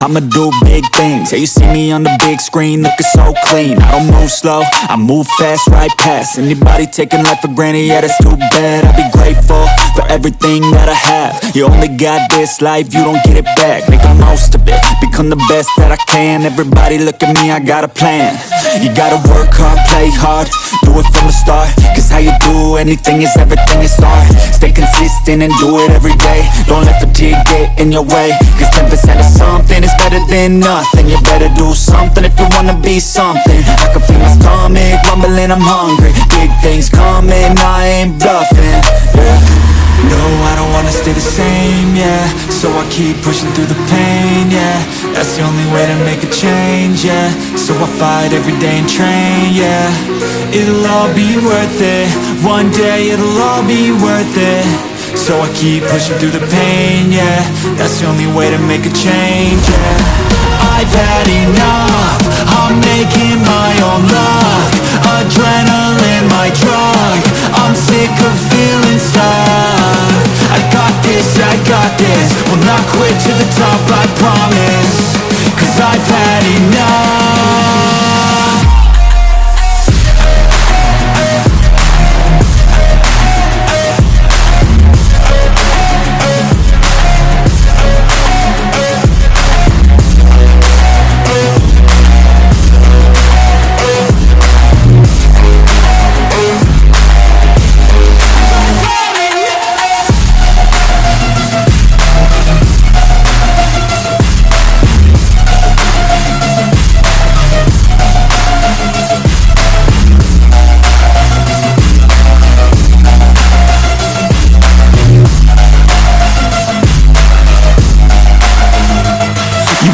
I'ma do big things, yeah, you see me on the big screen looking so clean. I don't move slow, I move fast, right past anybody taking life for granted, yeah, that's too bad. I'll be grateful for everything that I have. You only got this life, you don't get it back. Make the most of it, become the best that I can. Everybody look at me, I got a plan. You gotta work hard, play hard, do it from the start. Cause how you do anything is everything you start. Stay consistent and do it every day. Don't let fatigue get in your way. Cause 10% of something is better than nothing. You better do something if you wanna be something. I can feel my stomach rumbling, I'm hungry. Big things coming, I ain't bluffing, yeah. No, I don't wanna stay the same, yeah. So I keep pushing through the pain, yeah. That's the only way to make a change, yeah. So I fight every day and train, yeah. It'll all be worth it. One day it'll all be worth it. So I keep pushing through the pain, yeah. That's the only way to make a change, yeah. I've had enough, I'm making my own luck. Adrenaline, my drug, I'm sick of feeling stuck. I got this, will not quit to the top, I promise. Cause I've had enough.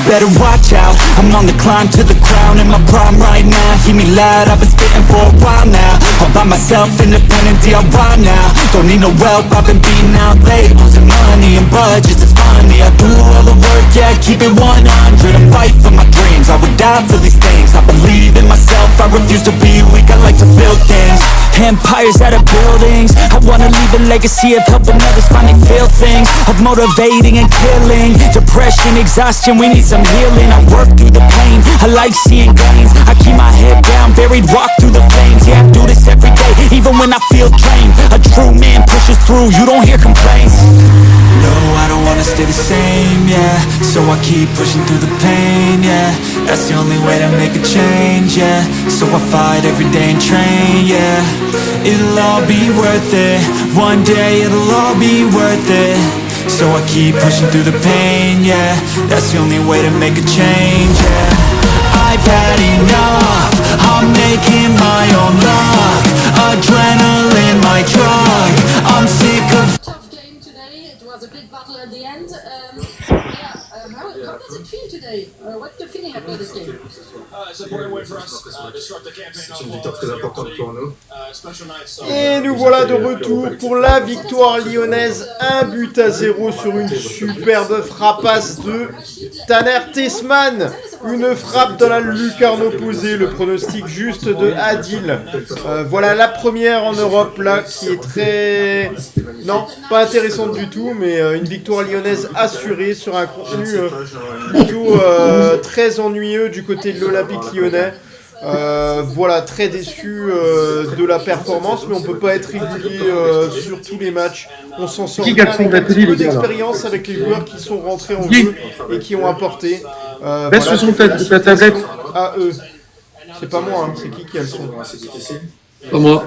Better watch out, I'm on the climb to the crown. In my prime right now, hear me loud, I've been spitting for a while now. All by myself, independent DIY now. Don't need no help, I've been beating out labels and money and budgets, it's funny. I do all the work, yeah, keep it 100. I fight for my dreams, I would die for these things. I believe in myself, I refuse to be weak, I like to build things. Empires out of buildings, I wanna leave a legacy of helping others finally feel things. Of motivating and killing, depression, exhaustion, we need some healing. I work through the pain, I like seeing gains. I keep my head down, buried, walk through the flames. Yeah, I do this every day, even when I feel drained. A true man pushes through, you don't hear complaints. No, I don't wanna stay the same, yeah. So I keep pushing through the pain, yeah. That's the only way to make a change, yeah. So I fight every day and train, yeah. It'll all be worth it. One day it'll all be worth it. So I keep pushing through the pain, yeah. That's the only way to make a change, yeah. I've had enough, I'm making my own luck. Adrenaline, my drug, I'm sick of. Tough game today, it was a big battle at the end. How does it feel today? What's the feeling after this game? It's an important win for us to start the campaign off well. Très importante pour nous. Special night, so Et nous voilà de retour pour la victoire lyonnaise, 1-0 sur une superbe frappasse de Taner Tessman. Une frappe dans la lucarne opposée, le pronostic juste de Adil. Voilà la première en Europe là qui est très... Non, pas intéressante du tout, mais une victoire lyonnaise assurée sur un contenu plutôt très ennuyeux du côté de l'Olympique lyonnais. Voilà, très déçu de la performance, mais on peut pas être régulier sur tous les matchs. On s'en sort bien avec un petit peu d'expérience avec les joueurs qui sont rentrés en jeu et qui ont apporté. Baisse le son de ta tablette. À eux. C'est pas moi, hein, c'est qui a le son. C'est difficile. Pas moi.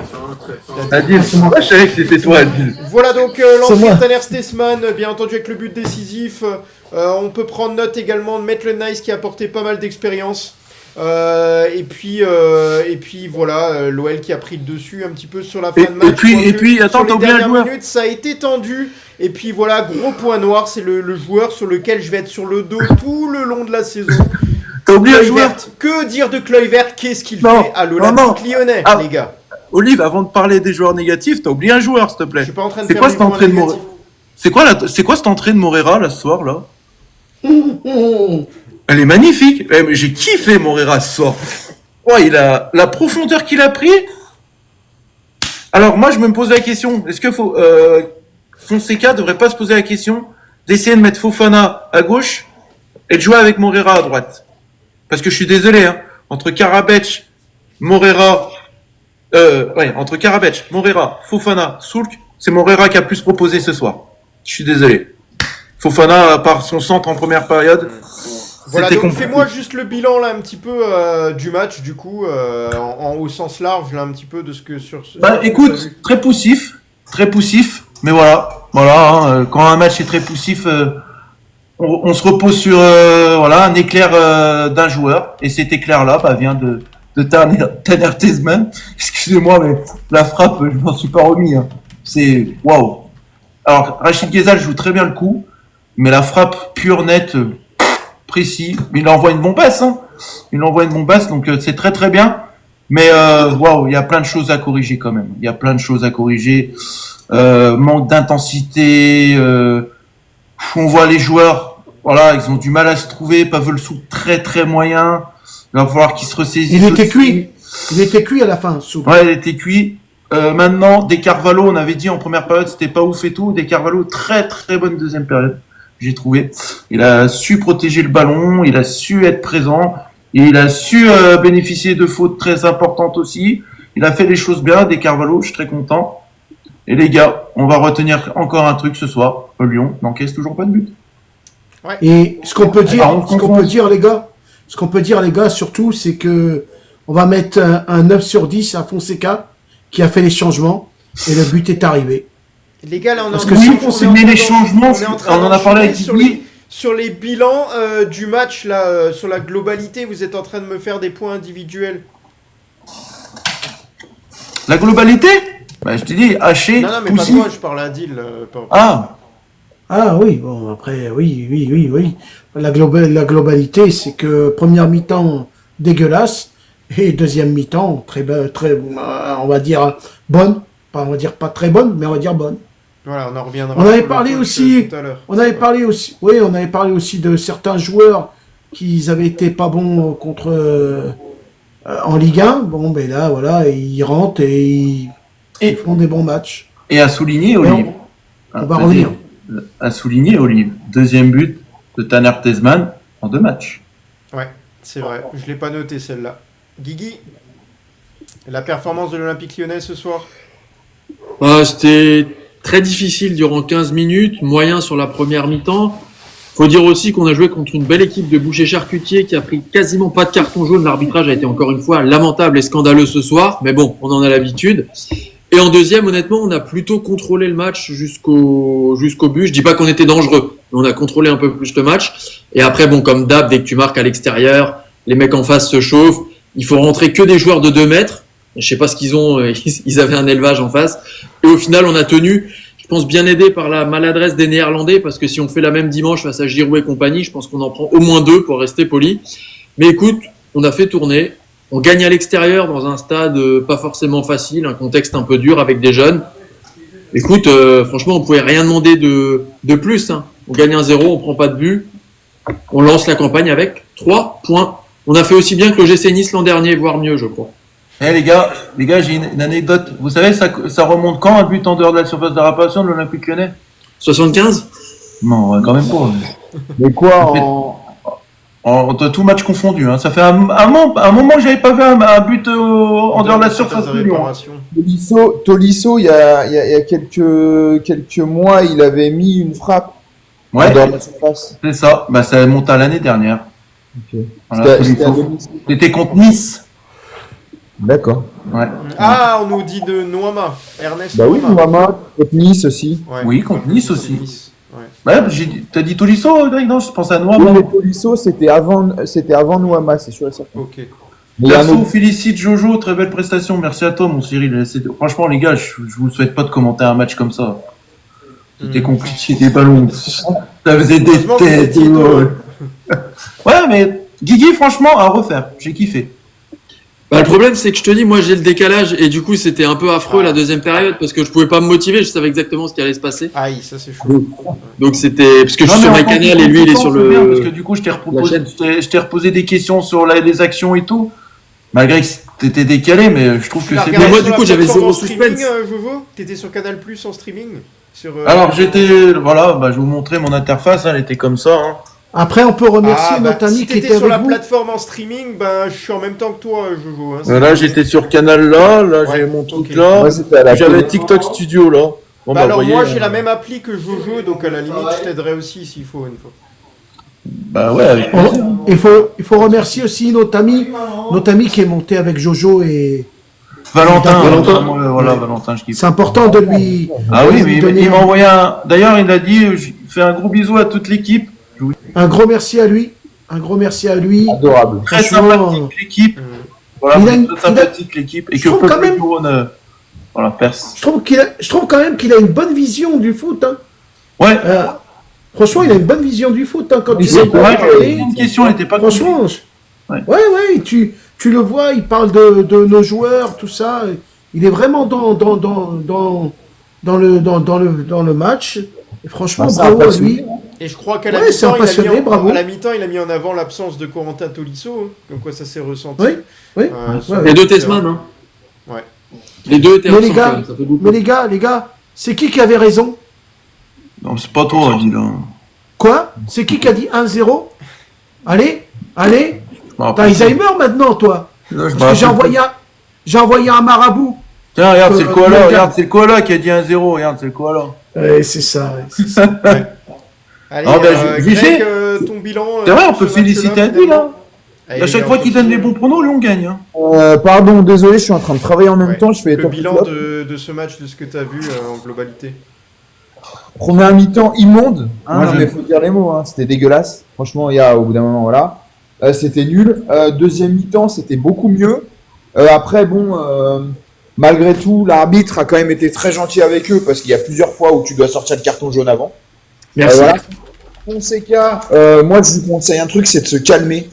Adil, c'est moi. Je savais que c'était toi, Adil. Voilà donc l'entrée Taner Tessman, bien entendu avec le but décisif. On peut prendre note également de Maitland Nice qui a apporté pas mal d'expérience. Et puis voilà, l'OL qui a pris le dessus un petit peu sur la fin de match. Et puis attends, t'as oublié un joueur. Minutes, ça a été tendu. Et puis voilà, gros point noir, c'est le joueur sur lequel je vais être sur le dos tout le long de la saison. T'as oublié un joueur. Que dire de Kluivert? Qu'est-ce qu'il fait à l'Olympique lyonnais, les gars? Olive, avant de parler des joueurs négatifs, t'as oublié un joueur, s'il te plaît. Je suis pas en train de C'est faire quoi des cette entrée de points Moreira? C'est quoi cette entrée de Moreira là ce soir là? Elle est magnifique. Mais j'ai kiffé Moreira ce soir. Ouais, il a la profondeur qu'il a pris. Alors moi je me pose la question, est-ce que Fonseca devrait pas se poser la question d'essayer de mettre Fofana à gauche et de jouer avec Moreira à droite. Parce que je suis désolé, hein, entre Karabec, Moreira, Fofana, Soulk, c'est Moreira qui a plus proposé ce soir. Je suis désolé. Fofana, par son centre en première période, Voilà, c'était donc compliqué. fais-moi juste le bilan là un petit peu du match du coup, au sens large là un petit peu de ce que sur ce... Bah ce que t'as écoute, vu. très poussif, mais voilà, quand un match est très poussif, on se repose sur un éclair d'un joueur, et cet éclair-là vient de Tanner Tessman. Excusez-moi, mais la frappe, je m'en suis pas remis. Hein. C'est waouh. Alors Rachid Ghezal joue très bien le coup, mais la frappe pure, nette, précis, il envoie une bombasse. Hein. Il envoie une bombasse, donc c'est très très bien. Mais waouh, il y a plein de choses à corriger quand même. Il y a plein de choses à corriger. Manque d'intensité. On voit les joueurs, voilà, ils ont du mal à se trouver. Pavelsouk très très moyen. Il va falloir qu'ils se ressaisissent. Il était aussi. cuit. Il était cuit à la fin. Ouais, il était cuit. Maintenant, De Carvalho, on avait dit en première période, c'était pas ouf et tout. De Carvalho, très très bonne deuxième période, j'ai trouvé. Il a su protéger le ballon, il a su être présent, et il a su bénéficier de fautes très importantes aussi. Il a fait les choses bien, De Carvalho, je suis très content. Et les gars, on va retenir encore un truc ce soir. Lyon n'encaisse toujours pas de but. Et ce qu'on peut dire, Alors, ce qu'on peut dire les gars surtout, c'est que on va mettre un 9 sur 10 à Fonseca qui a fait les changements et le but est arrivé. Les gars, là, on est Parce en que train si de- on on s'est est en mis train les d'en- changements, on est en train on en a parlé avec sur Guigui. sur les bilans du match là, sur la globalité, vous êtes en train de me faire des points individuels. La globalité, je t'ai dit, haché, Non, non, mais poussif. pas moi, je parle à Adil. Ah oui, bon après oui. La globalité, c'est que première mi-temps dégueulasse et deuxième mi-temps on va dire bonne. On va dire pas très bonne, mais on va dire bonne. Voilà, on en reviendra. On avait sur le parlé coach, aussi- tout à l'heure. On avait parlé aussi de certains joueurs qui avaient été pas bons contre en Ligue 1. Bon, ben là, voilà, ils rentrent et ils font des bons matchs. Et à souligner, Et Olive. on va revenir. À souligner, Olive. Deuxième but de Tanner Tessman en 2 matchs. Ouais, c'est vrai. Je l'ai pas noté celle-là. Guigui, la performance de l'Olympique Lyonnais ce soir. C'était très difficile durant 15 minutes, moyen sur la première mi-temps. Faut dire aussi qu'on a joué contre une belle équipe de Boucher-Charcutier qui a pris quasiment pas de carton jaune. L'arbitrage a été encore une fois lamentable et scandaleux ce soir, mais bon, on en a l'habitude. Et en deuxième, honnêtement, on a plutôt contrôlé le match jusqu'au but. Je dis pas qu'on était dangereux, mais on a contrôlé un peu plus le match. Et après, bon, comme d'hab, dès que tu marques à l'extérieur, les mecs en face se chauffent. Il faut rentrer que des joueurs de 2 mètres. Je sais pas ce qu'ils ont, ils avaient un élevage en face. Et au final, on a tenu, je pense, bien aidé par la maladresse des Néerlandais, parce que si on fait la même dimanche face à Giroud et compagnie, je pense qu'on en prend au moins 2 pour rester poli. Mais écoute, on a fait tourner. On gagne à l'extérieur dans un stade pas forcément facile, un contexte un peu dur avec des jeunes. Écoute, franchement, on pouvait rien demander de plus. Hein. On gagne 1-0, on prend pas de but. On lance la campagne avec 3 points. On a fait aussi bien que le GC Nice l'an dernier, voire mieux, je crois. Eh les gars, j'ai une anecdote. Vous savez, ça remonte quand un but en dehors de la surface de réparation de l'Olympique Lyonnais? 75 ? Non, quand même pas. Mais quoi, En tout match confondu. Hein. Ça fait un moment que j'avais pas vu un but en dehors de la surface de Lyon. réparation. Tolisso, il y a quelques mois, il avait mis une frappe Ouais, en dehors de la surface. c'est ça. Ça monte à l'année dernière. Ok. Voilà, C'était à Tolisso. domicile. C'était contre Nice. D'accord. Ouais. Ah, on nous dit de Noama. Ernest Bah oui, Noama. Mohamed, contre Nice aussi. Ouais. Oui, contre Nice aussi. Nice. Ouais. Ouais, t'as dit Tolisso, Greg? Non, je pense à Noir. Oui, mais Tolisso, c'était avant Nouama, c'est sûr et certain. Ok. Mais il y a un Perso, autre- félicite Jojo, très belle prestation. Merci à toi, mon Cyril. Franchement, les gars, je vous souhaite pas de commenter un match comme ça. C'était compliqué, des ballons. Ça faisait des Heureusement que vous têtes. étiez deux. Ouais, mais Guigui, franchement, à refaire. J'ai kiffé. Bah, le problème, c'est que je te dis, moi, j'ai le décalage et du coup, c'était un peu affreux la deuxième période parce que je pouvais pas me motiver, je savais exactement ce qui allait se passer. Aïe, ça c'est chaud. Donc c'était parce que je suis sur mais ma en tant que canal et lui, il est sur consultant, c'est bien, parce que le. du coup, je t'ai chaîne. reposé des questions sur les actions et tout. Malgré que t'étais décalé, mais je trouve que Tu l'as c'est regardé moi, sur du la coup, j'avais plateforme zéro en streaming, suspense. Jojo, t'étais sur Canal Plus en streaming sur, Alors, voilà, je vais vous montrer mon interface, hein, elle était comme ça. Hein. Après, on peut remercier notre ami si qui t'étais était sur avec la vous. plateforme en streaming, ben je suis en même temps que toi, Jojo. Hein, Là, j'étais sur Canal là Ouais, j'ai mon truc ok. là. Moi, c'était à la J'avais télé. TikTok Studio là. Bon, Bah alors voyez, moi j'ai la même appli que Jojo, donc à la limite je t'aiderai aussi s'il faut une fois. Bah ouais, avec Il faut remercier aussi notre ami qui est monté avec Jojo et Valentin. Valentin. Valentin, je kiffe. c'est important de lui. Ah oui, de mais lui donner il m'a envoyé un. D'ailleurs, il a dit je fais un gros bisou à toute l'équipe. un gros merci à lui. Un gros merci à lui. Adorable. Très Franchement, sympathique l'équipe. Mm. Voilà, Il a très une- sympathique l'équipe. Et je que trouve Paul quand même- Duron, voilà, perce. je trouve quand même qu'il a une bonne vision du foot. Hein. Ouais. Franchement, il a une bonne vision du foot. Hein, quand Oui, tu c'est l'entends Ouais, parler. une question, elle était pas Franchement, Ouais. ouais, tu le vois, il parle de nos joueurs, tout ça. Il est vraiment dans le match. Et franchement, Ah, c'est bravo à impressionnant. lui. Et je crois qu'à la Ouais, c'est mi-temps, impressionné, bravo. à la mi-temps, il a mis en avant l'absence de Corentin Tolisso, hein, comme quoi ça s'est ressenti. Oui, oui. Sur Ouais, le Les deux terrain. Tesman, hein. Ouais. Les deux étaient Mais les absents, gars, quand même, ça fait beaucoup. Mais les gars, c'est qui avait raison? Non, c'est pas toi, dit là. Quoi? C'est qui a dit 1-0? Allez, Je me t'as rappelle. Alzheimer maintenant, toi. Là, je me Parce que rappelle. j'ai envoyé un marabout. Tiens, regarde, c'est le le koala, gars- regarde, c'est le koala qui a dit 1-0, regarde, c'est le koala. Ouais, c'est ça, ouais, c'est ça. Allez, Ah, bah, Greg, GG. ton bilan. C'est vrai, on sur peut ce match-là, féliciter Adi, finalement. là. Allez, À les chaque gars, fois on qu'il donne continue. des bons pronos, lui, on gagne. Hein. Pardon, désolé, je suis en train de travailler en même Ouais. temps. Je fais Le top bilan flop. de ce match, de ce que tu as vu en globalité. Première mi-temps immonde. Hein, Moi, non, je- mais faut dire les mots. Hein, c'était dégueulasse. Franchement, au bout d'un moment, voilà. C'était nul. Deuxième mi-temps, c'était beaucoup mieux. Après, bon, malgré tout, l'arbitre a quand même été très gentil avec eux parce qu'il y a plusieurs fois où tu dois sortir le carton jaune avant. Merci. Voilà. Fonseca, moi, je lui conseille un truc, c'est de se calmer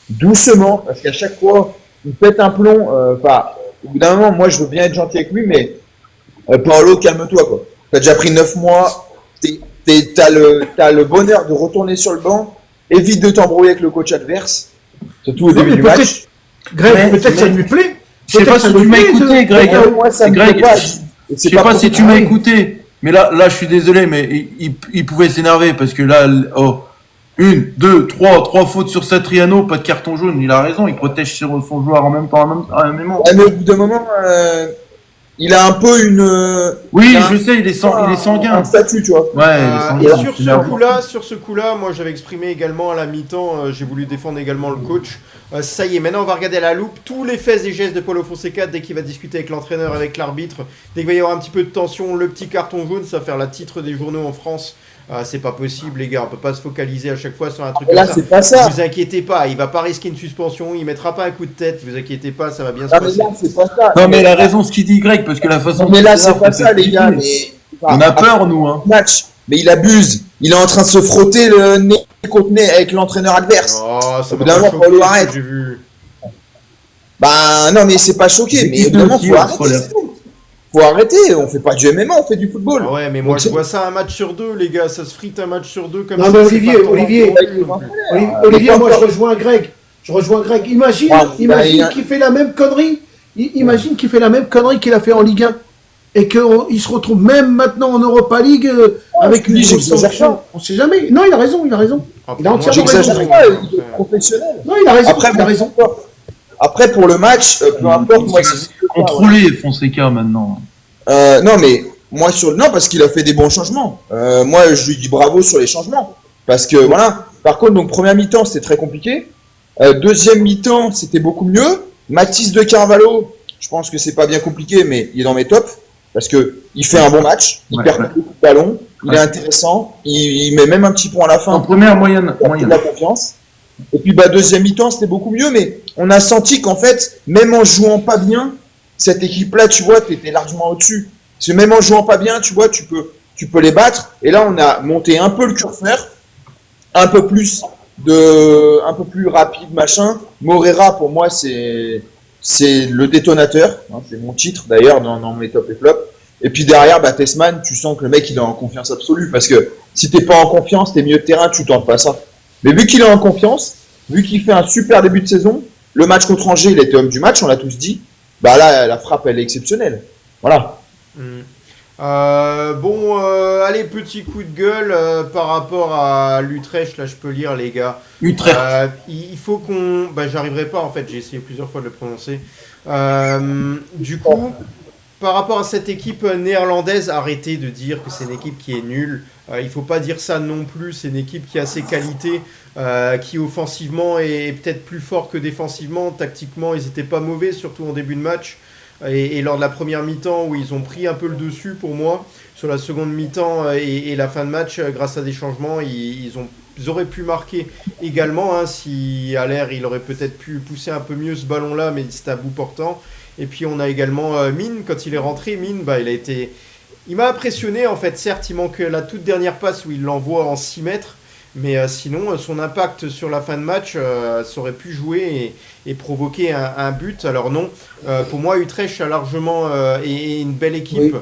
doucement parce qu'à chaque fois, il pète un plomb. Enfin, au bout d'un moment, moi, je veux bien être gentil avec lui, mais Paolo, calme-toi, quoi. T'as déjà pris 9 mois, t'as le bonheur de retourner sur le banc, évite de t'embrouiller avec le coach adverse, surtout au Non, début mais du peut-être- match. Greg, peut-être ça lui plaît. Je sais Peut-être pas ça si lui tu m'as plaît écouté, Greg. Moi, ça me Greg, plaît pas. Je sais pas si tu m'as écouté, mais là, je suis désolé, mais il pouvait s'énerver parce que là, une, deux, trois fautes sur Satriano, pas de carton jaune. Il a raison, il protège son joueur en même temps, en même temps. Ouais, mais au bout d'un moment, il a un peu une. Oui, il a je sais, il est sanguin. Un statut, tu vois. Ouais, il est Et sanguin. sur ce coup-là, moi j'avais exprimé également à la mi-temps, j'ai voulu défendre également le coach. Ça y est, maintenant on va regarder à la loupe tous les faits et gestes de Paulo Fonseca dès qu'il va discuter avec l'entraîneur, avec l'arbitre. Dès qu'il va y avoir un petit peu de tension, le petit carton jaune, ça va faire la titre des journaux en France. C'est pas possible, les gars, on peut pas se focaliser à chaque fois sur un truc Là, comme ça. c'est pas ça. Vous inquiétez pas, il va pas risquer une suspension, il mettra pas un coup de tête, vous inquiétez pas, ça va bien se Non, mais passer. là, c'est pas ça. Non, mais il a raison ce qu'il dit, Greg, parce que la façon. Non, mais là, dont c'est pas fait ça, les gars. flipper. Mais, On a peur, nous, hein. Match, mais il abuse. Il est en train de se frotter le nez contre nez avec l'entraîneur adverse. Oh, ça Au bout m'a d'un pas moment, choqué, Paulo, ce que arrête. j'ai vu. Bah non, mais c'est pas choqué. C'est Mais qui au bout d'un moment, aussi, faut on se arrêter. relève. c'est tout. Faut arrêter. On fait pas du MMA, on fait du football. Ah ouais, mais moi Donc, je vois ça un match sur deux, les gars, ça se frite un match sur deux comme Non, ça. mais c'est Olivier, pas tant Olivier, non plus. Olivier, moi je rejoins Greg. Imagine, Ah, imagine bah, qu'il fait la même connerie. Imagine qu'il fait la même connerie qu'il a fait en Ligue 1. Et qu'il se retrouve même maintenant en Europa League avec une oui, grosse j'exagère sanction. On sait jamais. Non, il a raison. Ah, Il a moi, entièrement J'exagère raison. pas, il est professionnel. Non, il a raison. Après, il a raison. Après, pour le match, peu importe, moi, c'est Contrôler Fonseca maintenant. non, mais moi non, parce qu'il a fait des bons changements. Moi, je lui dis bravo sur les changements, parce que voilà. Par contre, donc première mi-temps, c'était très compliqué. Deuxième mi-temps, c'était beaucoup mieux. Mathis de Carvalho, je pense que c'est pas bien compliqué, mais il est dans mes tops parce que il fait un bon match, il Ouais, perd ouais. beaucoup de ballons, il Ouais. est intéressant, il met même un petit point à la fin. En première moyenne. Il a de la confiance. Et puis deuxième mi-temps, c'était beaucoup mieux, mais on a senti qu'en fait, même en jouant pas bien, cette équipe-là, tu vois, t'étais largement au-dessus. Parce que même en jouant pas bien, tu vois, tu peux les battre. Et là, on a monté un peu le curseur, un peu plus rapide, machin. Morera, pour moi, c'est le détonateur. Hein, c'est mon titre, d'ailleurs, dans mes top et flop. Et puis derrière, Tessman, tu sens que le mec, il est en confiance absolue. Parce que si t'es pas en confiance, t'es milieu de terrain, tu tentes pas ça. Mais vu qu'il est en confiance, vu qu'il fait un super début de saison, le match contre Angers, il était homme du match, on l'a tous dit. Là, la frappe, elle est exceptionnelle. Voilà. Allez, petit coup de gueule par rapport à l'Utrecht, là je peux lire les gars. Utrecht. Il faut qu'on... j'arriverai pas en fait, j'ai essayé plusieurs fois de le prononcer. Du coup, par rapport à cette équipe néerlandaise, arrêtez de dire que c'est une équipe qui est nulle. Il faut pas dire ça non plus, c'est une équipe qui a ses qualités, qui offensivement est peut-être plus fort que défensivement. Tactiquement, ils n'étaient pas mauvais, surtout en début de match. Et lors de la première mi-temps où ils ont pris un peu le dessus pour moi, sur la seconde mi-temps et la fin de match, grâce à des changements, ils auraient pu marquer également. Si à l'air, il aurait peut-être pu pousser un peu mieux ce ballon-là, mais c'était à bout portant. Et puis on a également Mine, quand il est rentré, Mine, il m'a impressionné en fait. Certes, il manque la toute dernière passe où il l'envoie en 6 mètres. Mais sinon, son impact sur la fin de match, ça aurait pu jouer et provoquer un but. Alors non, pour moi, Utrecht a largement est une belle équipe.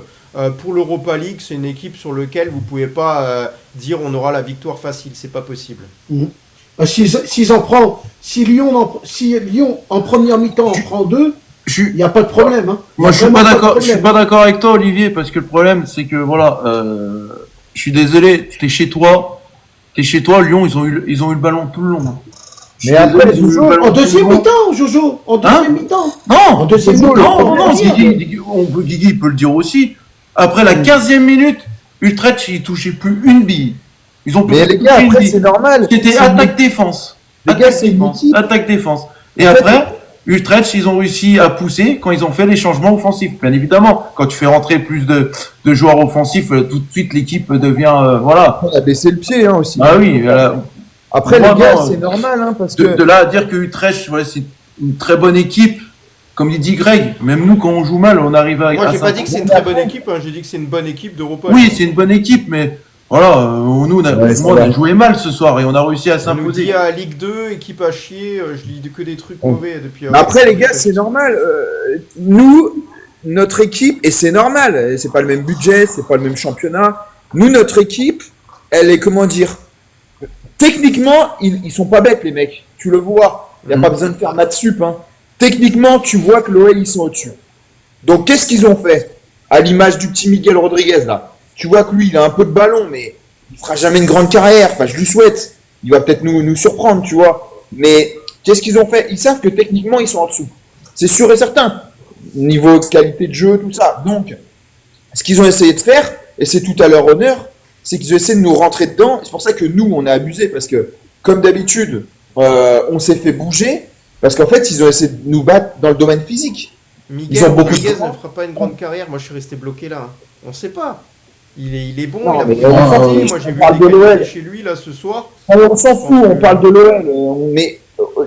Pour l'Europa League, c'est une équipe sur laquelle vous ne pouvez pas dire on aura la victoire facile. C'est pas possible. Si Lyon en première mi-temps en prend 2, il n'y a pas de problème. Hein. Moi, je suis pas d'accord avec toi, Olivier, parce que le problème, c'est que voilà, je suis désolé, t'es chez toi, Lyon, ils ont eu le ballon tout le long. Hein. Mais après, en deuxième mi-temps, Jojo, en deuxième mi-temps. Non, en deuxième mi-temps. Non, Guigui peut le dire aussi. Après la 15e minute, Utrecht, ils touchaient plus une bille. Ils ont plus mais les gars, après, bille. c'est normal. C'était attaque-défense. Les gars, c'est une équipe. Attaque-défense. Et après, Utrecht, ils ont réussi à pousser quand ils ont fait les changements offensifs. Bien évidemment, quand tu fais rentrer plus de joueurs offensifs, tout de suite l'équipe devient voilà. On a baissé le pied aussi. Ah oui. Après les gars, c'est normal parce que de là à dire que Utrecht, voilà, c'est une très bonne équipe. Comme il dit Greg, même nous quand on joue mal, on arrive à. Moi, j'ai pas dit que c'est une très bonne équipe. J'ai dit que c'est une bonne équipe d'Europa. Oui, c'est une bonne équipe, mais voilà, nous on a joué mal ce soir et on a réussi à s'imposer. On nous dit à Ligue 2, équipe à chier, je lis que des trucs mauvais depuis. Après les gars, c'est normal. Nous, notre équipe, et c'est normal, c'est pas le même budget, c'est pas le même championnat. Nous, notre équipe, elle est, comment dire, techniquement, ils sont pas bêtes les mecs. Tu le vois, il n'y a pas besoin de faire maths sup. Hein. Techniquement, tu vois que l'OL, ils sont au-dessus. Donc, qu'est-ce qu'ils ont fait? À l'image du petit Miguel Rodriguez, là. Tu vois que lui, il a un peu de ballon, mais il fera jamais une grande carrière. Enfin, je lui souhaite. Il va peut-être nous surprendre, tu vois. Mais qu'est-ce qu'ils ont fait? Ils savent que techniquement, ils sont en dessous. C'est sûr et certain. Niveau qualité de jeu, tout ça. Donc, ce qu'ils ont essayé de faire, et c'est tout à leur honneur, c'est qu'ils ont essayé de nous rentrer dedans. C'est pour ça que nous, on a abusé, parce que, comme d'habitude, on s'est fait bouger, parce qu'en fait, ils ont essayé de nous battre dans le domaine physique. Miguel Rodriguez ne fera pas une grande carrière. Moi, je suis resté bloqué là. On ne sait pas. Il est bon, non, il a beaucoup moi, j'ai vu des qualités chez lui là ce soir. On s'en fout, on parle de l'OL. Mais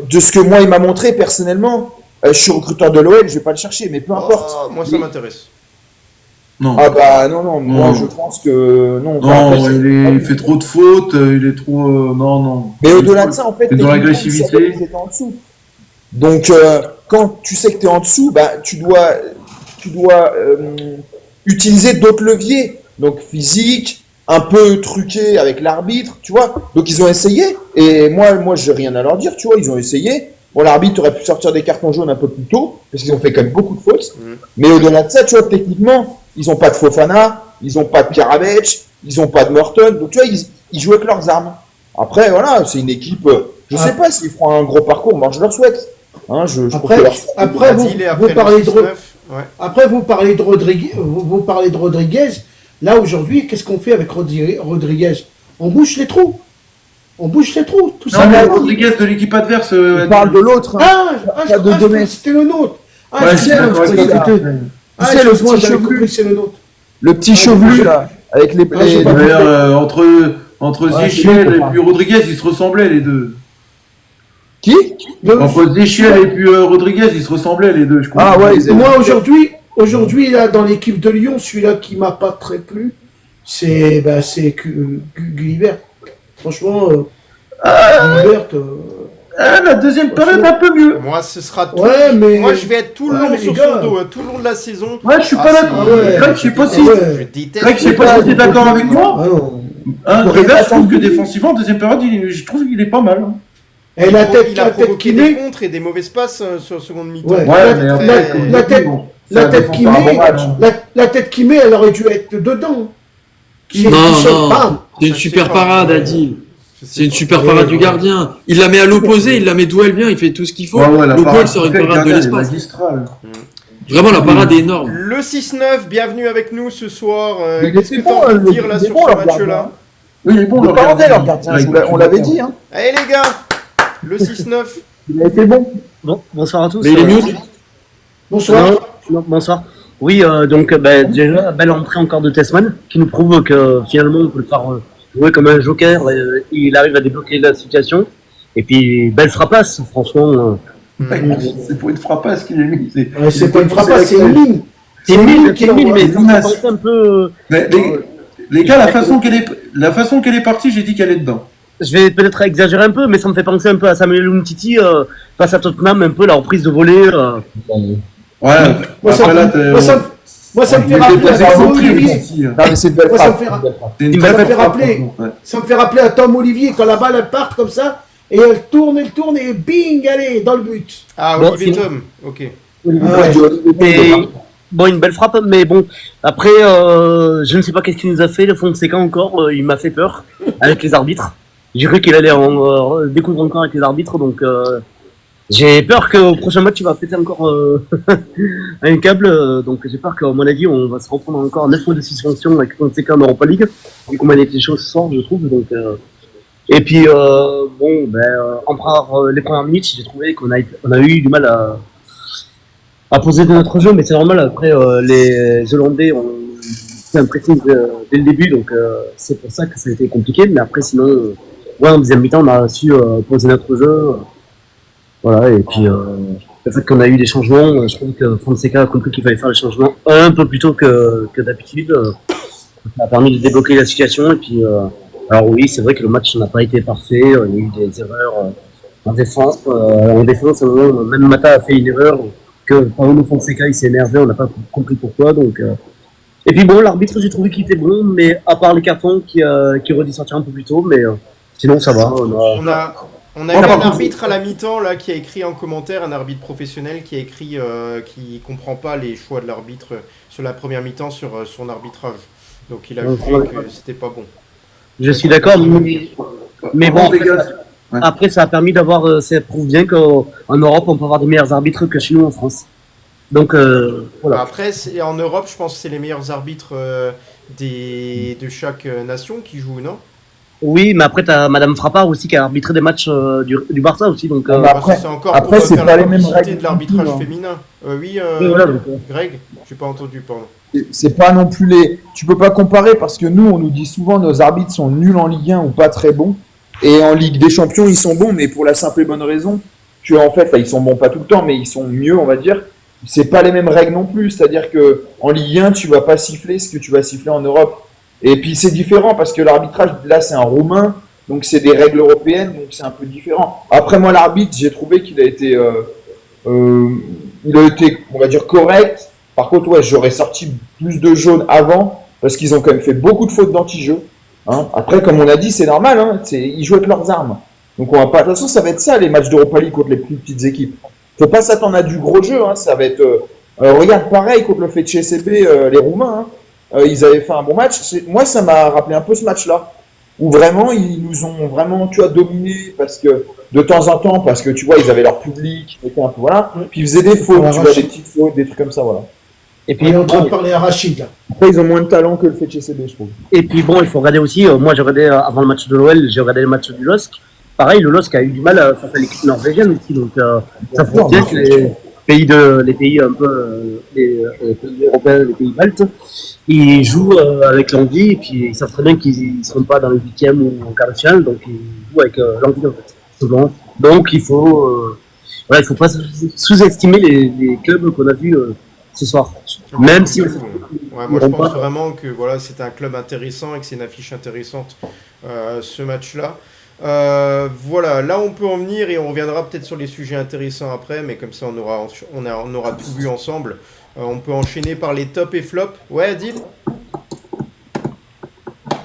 de ce que moi, il m'a montré personnellement, je suis recruteur de l'OL, je vais pas le chercher, mais peu importe. Moi, ça m'intéresse. Non. Ah bah non, moi je pense que non. Il fait trop de fautes, il est trop non. Mais au-delà de ça, en fait, dans l'agressivité. Ils étaient en dessous. Donc quand tu sais que tu es en dessous, bah tu dois utiliser d'autres leviers, donc physique, un peu truqué avec l'arbitre, tu vois. Donc ils ont essayé, et moi j'ai rien à leur dire, tu vois, ils ont essayé. Bon, l'arbitre aurait pu sortir des cartons jaunes un peu plus tôt, parce qu'ils ont fait quand même beaucoup de fautes. Mais au-delà de ça, tu vois, techniquement, ils n'ont pas de Fofana, ils n'ont pas de Karabec, ils n'ont pas de Morton. Donc tu vois, ils jouent avec leurs armes. Après, voilà, c'est une équipe. Je sais pas s'ils feront un gros parcours, moi je leur souhaite. Hein, après, vous parlez de Rodriguez. Là aujourd'hui, qu'est-ce qu'on fait avec Rodriguez? On bouche les trous. Tout ça. Non, mais Rodriguez de l'équipe adverse. On parle de l'autre. Hein. C'était le nôtre. C'est le nôtre. Le petit chevelu là, avec les. D'ailleurs, entre Zéchiel et puis Rodriguez, ils se ressemblaient les deux. Qui? Entre Zéchiel et puis Rodriguez, ils se ressemblaient les deux, je crois. Ah ouais. Moi aujourd'hui là dans l'équipe de Lyon, celui-là qui m'a pas très plu, c'est Gulibert. Franchement, Gulibert. La deuxième période un peu mieux. Moi, ce sera tout. Ouais, mais moi, je vais être tout le long sur son dos, tout le long de la saison. Ouais, je suis pas d'accord. Greg, je sais pas si. Greg, je sais pas si t'es d'accord avec moi. Greg, je trouve que défensivement, deuxième période, je trouve qu'il est pas mal. Il a provoqué des contres et des mauvaises passes sur la seconde mi-temps. Ouais, La Ça tête défend qui pas un met, bon match. la tête qui met, elle aurait dû être dedans. Non, non, bam. c'est une Je super sais pas. parade, Adil. Je sais C'est une pas. super parade du gardien. Il la met à l'opposé, il la met d'où elle vient, il fait tout ce qu'il faut. Ouais, la Le parade goal sort une parfaite, parade de gardien, elle est l'espace. magistrale. Vraiment, la parade est énorme. Le 6-9, bienvenue avec nous ce soir. Il Qu'est-ce était que tu as bon, envie de il dire là était sur bon, ce leur match-là gardien. Oui, il est bon, On peut pas enlever leur gardien, on l'avait dit. Hein. Allez les gars, le 6-9. Il a été bon. Bon, bonsoir à tous. Mais il est mute. Bonsoir. Bonsoir. Oui, donc déjà, belle entrée encore de Tessman, qui nous prouve que finalement on peut le faire jouer comme un joker, il arrive à débloquer la situation. Et puis, belle frappasse, franchement. C'est pour une frappasse qu'il est mis. C'est pas une frappasse, c'est une ligne. C'est une mine, qui mais l'envoie. ça me paraissait un peu. Mais les gars, la façon qu'elle est partie, j'ai dit qu'elle est dedans. Je vais peut-être exagérer un peu, mais ça me fait penser un peu à Samuel Umtiti face à Tottenham, un peu la reprise de volée. Ouais, Moi, ça me fait rappeler à Tom Olivier. Non, mais c'est une belle Moi, ça me frappe. fait ra- C'est une Il très m'a belle fait frappe, rappeler. par contre, ouais. Ça me fait rappeler à Tom Olivier quand la balle elle part comme ça et elle tourne et bing, allez, dans le but. Ah, Bon, Olivier sinon- Tom, ok. Mais bon, une belle frappe, mais bon, après, je ne sais pas qu'est-ce qu'il nous a fait, le Fonseca encore, il m'a fait peur avec les arbitres. J'ai cru qu'il allait en découdre encore avec les arbitres, donc j'ai peur qu'au prochain match, il va péter encore un câble, donc j'ai peur qu'à mon avis, on va se reprendre encore 9 mois de suspension avec Fonseca en Europa League, vu qu'on a été chaud ce soir, je trouve, donc... Et puis, bon, les premières minutes, j'ai trouvé qu'on a eu du mal à poser de notre jeu, mais c'est normal. Après, les Hollandais ont fait un pressing dès le début, donc c'est pour ça que ça a été compliqué. Mais après, sinon, ouais, en deuxième mi-temps, on a su poser notre jeu. Voilà, et puis le fait qu'on a eu des changements, je trouve que Fonseca a compris qu'il fallait faire les changements un peu plus tôt que d'habitude. Ça a permis de débloquer la situation, et puis... alors oui, c'est vrai que le match n'a pas été parfait, il y a eu des erreurs en défense. À un moment, même Mata a fait une erreur, que Paolo Fonseca il s'est énervé, on n'a pas compris pourquoi. Donc, Et puis bon, l'arbitre, j'ai trouvé qu'il était bon, mais à part les cartons qui auraient dû sortir un peu plus tôt, mais sinon ça va. On a eu un arbitre à la mi-temps là qui a écrit en commentaire, un arbitre professionnel qui a écrit qui comprend pas les choix de l'arbitre sur la première mi-temps sur son arbitrage. Donc il a vu que c'était pas bon. Je suis d'accord, mais bon, après ça a permis d'avoir, ça prouve bien qu'en Europe on peut avoir des meilleurs arbitres que chez nous en France. Donc voilà. Après, en Europe, je pense que c'est les meilleurs arbitres de chaque nation qui jouent, non? Oui, mais après t'as Madame Frappard aussi qui a arbitré des matchs du Barça aussi, donc. Après, c'est encore après pour c'est faire pas la les mêmes publicité règles de l'arbitrage non plus, hein. féminin. Oui, voilà, donc, Greg, j'ai pas entendu, pardon. C'est pas non plus les. Tu peux pas comparer parce que nous, on nous dit souvent nos arbitres sont nuls en Ligue 1 ou pas très bons. Et en Ligue des Champions, ils sont bons, mais pour la simple et bonne raison que, en fait, ils sont bons pas tout le temps, mais ils sont mieux, on va dire. C'est pas les mêmes règles non plus. C'est-à-dire que en Ligue 1, tu vas pas siffler ce que tu vas siffler en Europe. Et puis c'est différent parce que l'arbitrage, là, c'est un Roumain, donc c'est des règles européennes, donc c'est un peu différent. Après, moi, l'arbitre, j'ai trouvé qu'il a été, on va dire, correct. Par contre, ouais, j'aurais sorti plus de jaunes avant, parce qu'ils ont quand même fait beaucoup de fautes d'anti-jeu. Hein. Après, comme on a dit, c'est normal, hein, ils jouent avec leurs armes. Donc on va pas. De toute façon, ça va être ça, les matchs d'Europa League contre les plus petites équipes. Faut pas s'attendre à du gros jeu, hein, ça va être... regarde, pareil, contre le FCSB, les Roumains, hein, ils avaient fait un bon match. Moi, ça m'a rappelé un peu ce match-là, où vraiment, ils nous ont vraiment, tu vois, dominés, parce que, de temps en temps, parce que, tu vois, ils avaient leur public, ils étaient un peu, voilà, puis ils faisaient des fautes, tu vois, des petites fautes, des trucs comme ça, voilà. Et puis, On est en train de parler à Rachid, là. Après, ils ont moins de talent que le FCSB, je trouve. Et puis bon, il faut regarder aussi, moi j'ai regardé avant le match de l'OL, j'ai regardé le match du LOSC. Pareil, le LOSC a eu du mal face à l'équipe norvégienne aussi, donc ça prouve bien que les pays un peu, les pays européens, les pays baltes, ils jouent avec l'envie, et puis ils savent très bien qu'ils ne seront pas dans le 8e ou en quart de finale, donc ils jouent avec l'envie en fait. Souvent. Donc il faut pas sous-estimer les clubs qu'on a vus ce soir. Même si... Ouais, moi je pense vraiment que voilà, c'est un club intéressant et que c'est une affiche intéressante ce match-là. Voilà, là on peut en venir et on reviendra peut-être sur les sujets intéressants après, mais comme ça on aura tout vu ensemble. On peut enchaîner par les tops et flops. Ouais, Adil?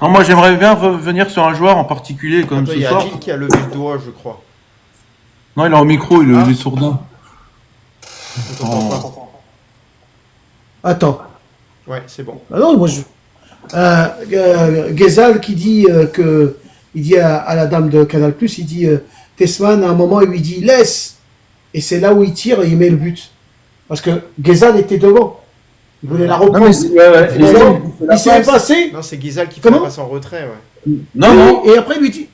Non, moi j'aimerais bien revenir sur un joueur en particulier comme ce Il y a soir. Adil qui a levé le doigt, je crois. Non, il est en micro, il est sourdin. On t'entend pas. Attends. Ouais, c'est bon. Ah non, moi je. Ghezal qui dit que. Il dit à la dame de Canal, il dit Tessman, à un moment, il lui dit laisse. Et c'est là où il tire et il met le but. Parce que Ghezal était devant. Il voulait la reprendre. Il s'est passé. Non, c'est Ghezal qui fait la passe en retrait, ouais. Non. Et après, il lui dit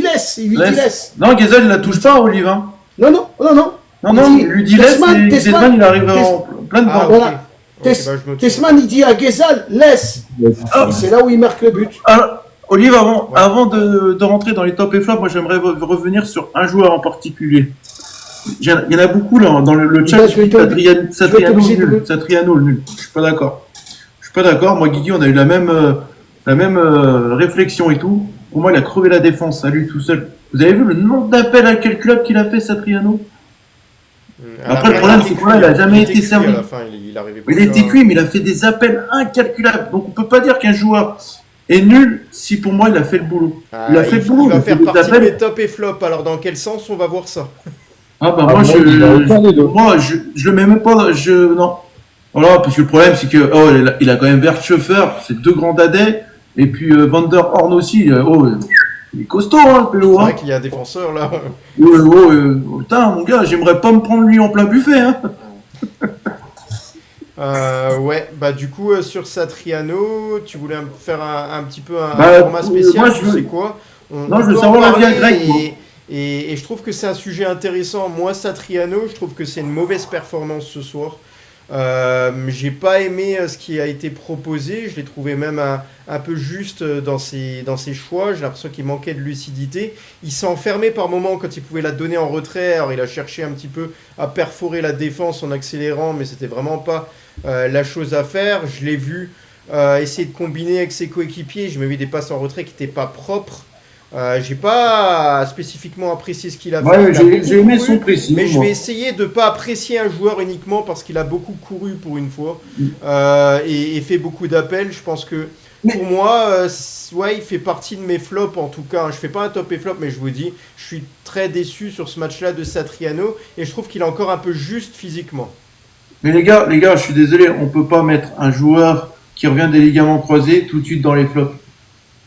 laisse. Il lui dit laisse. Non, Ghezal, il la touche pas, Olive. Hein. Non. Il lui dit laisse, et Tessman, il arrive en plein dedans. Voilà. Tessman, il dit à Ghezal laisse. Et c'est là où il marque le but. Alors, Olive, avant de rentrer dans les top et flops, moi j'aimerais revenir sur un joueur en particulier. Il y en a beaucoup là dans le chat. Satriano, le nul. Je suis pas d'accord. Moi, Guigui, on a eu la même réflexion et tout. Pour moi, il a crevé la défense à lui tout seul. Vous avez vu le nombre d'appels à quel club qu'il a fait, Satriano? Après, le problème, c'est qu'il n'a jamais été servi. Il a été cuit, mais il a fait des appels incalculables. Donc, on peut pas dire qu'un joueur est nul si pour moi il a fait le boulot. Il a fait le boulot. Il va faire partie de mes top et flop. Alors, dans quel sens on va voir ça? Moi, je le mets même pas. Non. Voilà, parce que le problème, c'est que il a quand même Wertschöffer, c'est deux grands dadais, et puis Van der Horn aussi. Il est costaud, hein, le pélo. C'est vrai qu'il y a un défenseur là. Putain, mon gars, j'aimerais pas me prendre lui en plein buffet. Hein. Ouais, bah du coup sur Satriano, tu voulais faire un petit peu un format spécial, tu sais quoi? Je veux savoir l'avis à Greg. Et je trouve que c'est un sujet intéressant. Moi, Satriano, je trouve que c'est une mauvaise performance ce soir. J'ai pas aimé ce qui a été proposé. Je l'ai trouvé même un peu juste dans ses choix. J'ai l'impression qu'il manquait de lucidité. Il s'est enfermé par moments quand il pouvait la donner en retrait. Alors, il a cherché un petit peu à perforer la défense en accélérant, mais c'était vraiment pas la chose à faire. Je l'ai vu essayer de combiner avec ses coéquipiers. Je me vu des passes en retrait qui n'étaient pas propres. J'ai pas spécifiquement apprécié ce qu'il a fait. Ouais, j'ai aimé son précis. Mais je vais essayer de pas apprécier un joueur uniquement parce qu'il a beaucoup couru pour une fois et fait beaucoup d'appels. Je pense que pour moi, il fait partie de mes flops en tout cas. Je fais pas un top et flop, mais je vous dis, je suis très déçu sur ce match-là de Satriano et je trouve qu'il est encore un peu juste physiquement. Mais les gars, je suis désolé, on peut pas mettre un joueur qui revient des ligaments croisés tout de suite dans les flops.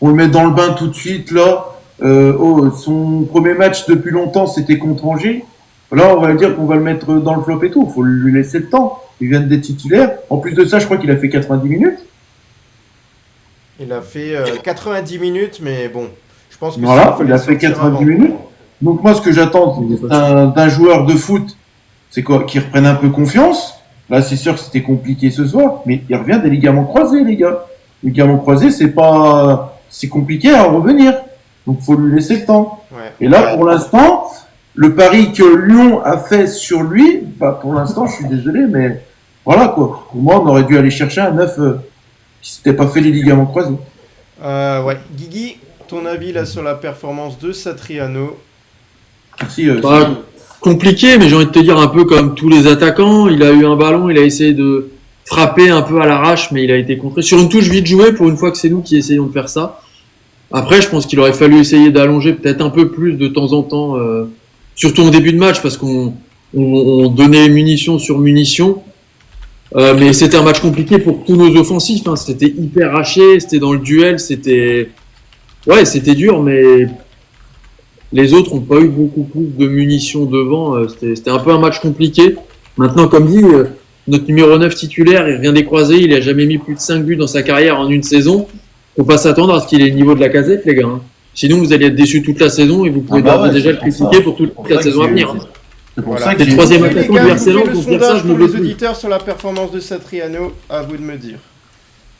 On le met dans le bain tout de suite là. Son premier match depuis longtemps c'était contre Angers. Là on va dire qu'on va le mettre dans le flop et tout. Faut lui laisser le temps. Il vient d'être titulaire. En plus de ça, je crois qu'il a fait 90 minutes. Il a fait 90 minutes, mais bon, je pense que voilà, il a fait 90 minutes. Donc moi, ce que j'attends d'un joueur de foot, c'est quoi? Qu'il reprenne un peu confiance. Là, c'est sûr que c'était compliqué ce soir, mais il revient des ligaments croisés, les gars. Les ligaments croisés, c'est compliqué à revenir. Donc, faut lui laisser le temps. Ouais. Et là, pour l'instant, le pari que Lyon a fait sur lui, pour l'instant, je suis désolé, mais voilà, quoi. Pour moi, on aurait dû aller chercher un neuf qui s'était pas fait les ligaments croisés. Ouais. Guigui, ton avis, là, sur la performance de Satriano? Merci. Compliqué, mais j'ai envie de te dire un peu comme tous les attaquants. Il a eu un ballon, il a essayé de frapper un peu à l'arrache, mais il a été contré. Sur une touche vite jouée, pour une fois que c'est nous qui essayons de faire ça. Après, je pense qu'il aurait fallu essayer d'allonger peut-être un peu plus de temps en temps, surtout en début de match, parce qu'on donnait munition sur munition. Mais c'était un match compliqué pour tous nos offensifs. Hein. C'était hyper haché, c'était dans le duel, c'était dur, mais les autres n'ont pas eu beaucoup plus de munitions devant. C'était un peu un match compliqué. Maintenant, comme dit, notre numéro 9 titulaire, il revient des croisés, il a jamais mis plus de 5 buts dans sa carrière en une saison. Faut pas s'attendre à ce qu'il ait le niveau de la Casette, les gars. Hein. Sinon, vous allez être déçus toute la saison et vous pouvez déjà le critiquer pour toute la saison à venir. Hein. C'est pour ça que le troisième attaquant du Barcelone. Le sondage pour les auditeurs sur la performance de Satriano, à vous de me dire.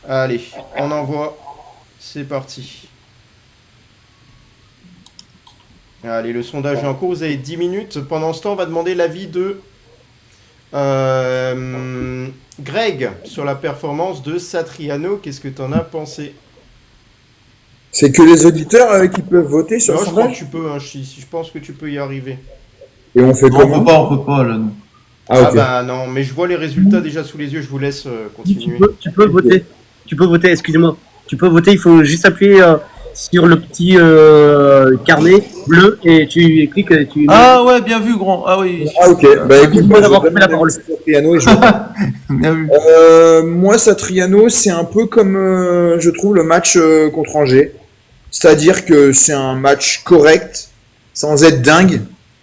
Allez, on envoie. C'est parti. Allez, le sondage est en cours. Vous avez 10 minutes. Pendant ce temps, on va demander l'avis de Greg sur la performance de Satriano. Qu'est-ce que tu en as pensé? C'est que les auditeurs qui peuvent voter sur le sondage? Je crois que tu peux. Hein, je pense que tu peux y arriver. Et on fait comment? On peut pas, là, non. Okay. Bah non, mais je vois les résultats déjà sous les yeux, je vous laisse continuer. Tu peux voter, excusez-moi. Tu peux voter, il faut juste appuyer sur le petit carnet bleu et tu cliques et tu. Ah ouais, bien vu, grand. Ah oui. Ah ok, bah écoute, moi d'avoir je coupé la parole. Satriano et Bien vu. moi Satriano, c'est un peu comme je trouve le match contre Angers. C'est-à-dire que c'est un match correct, sans être dingue.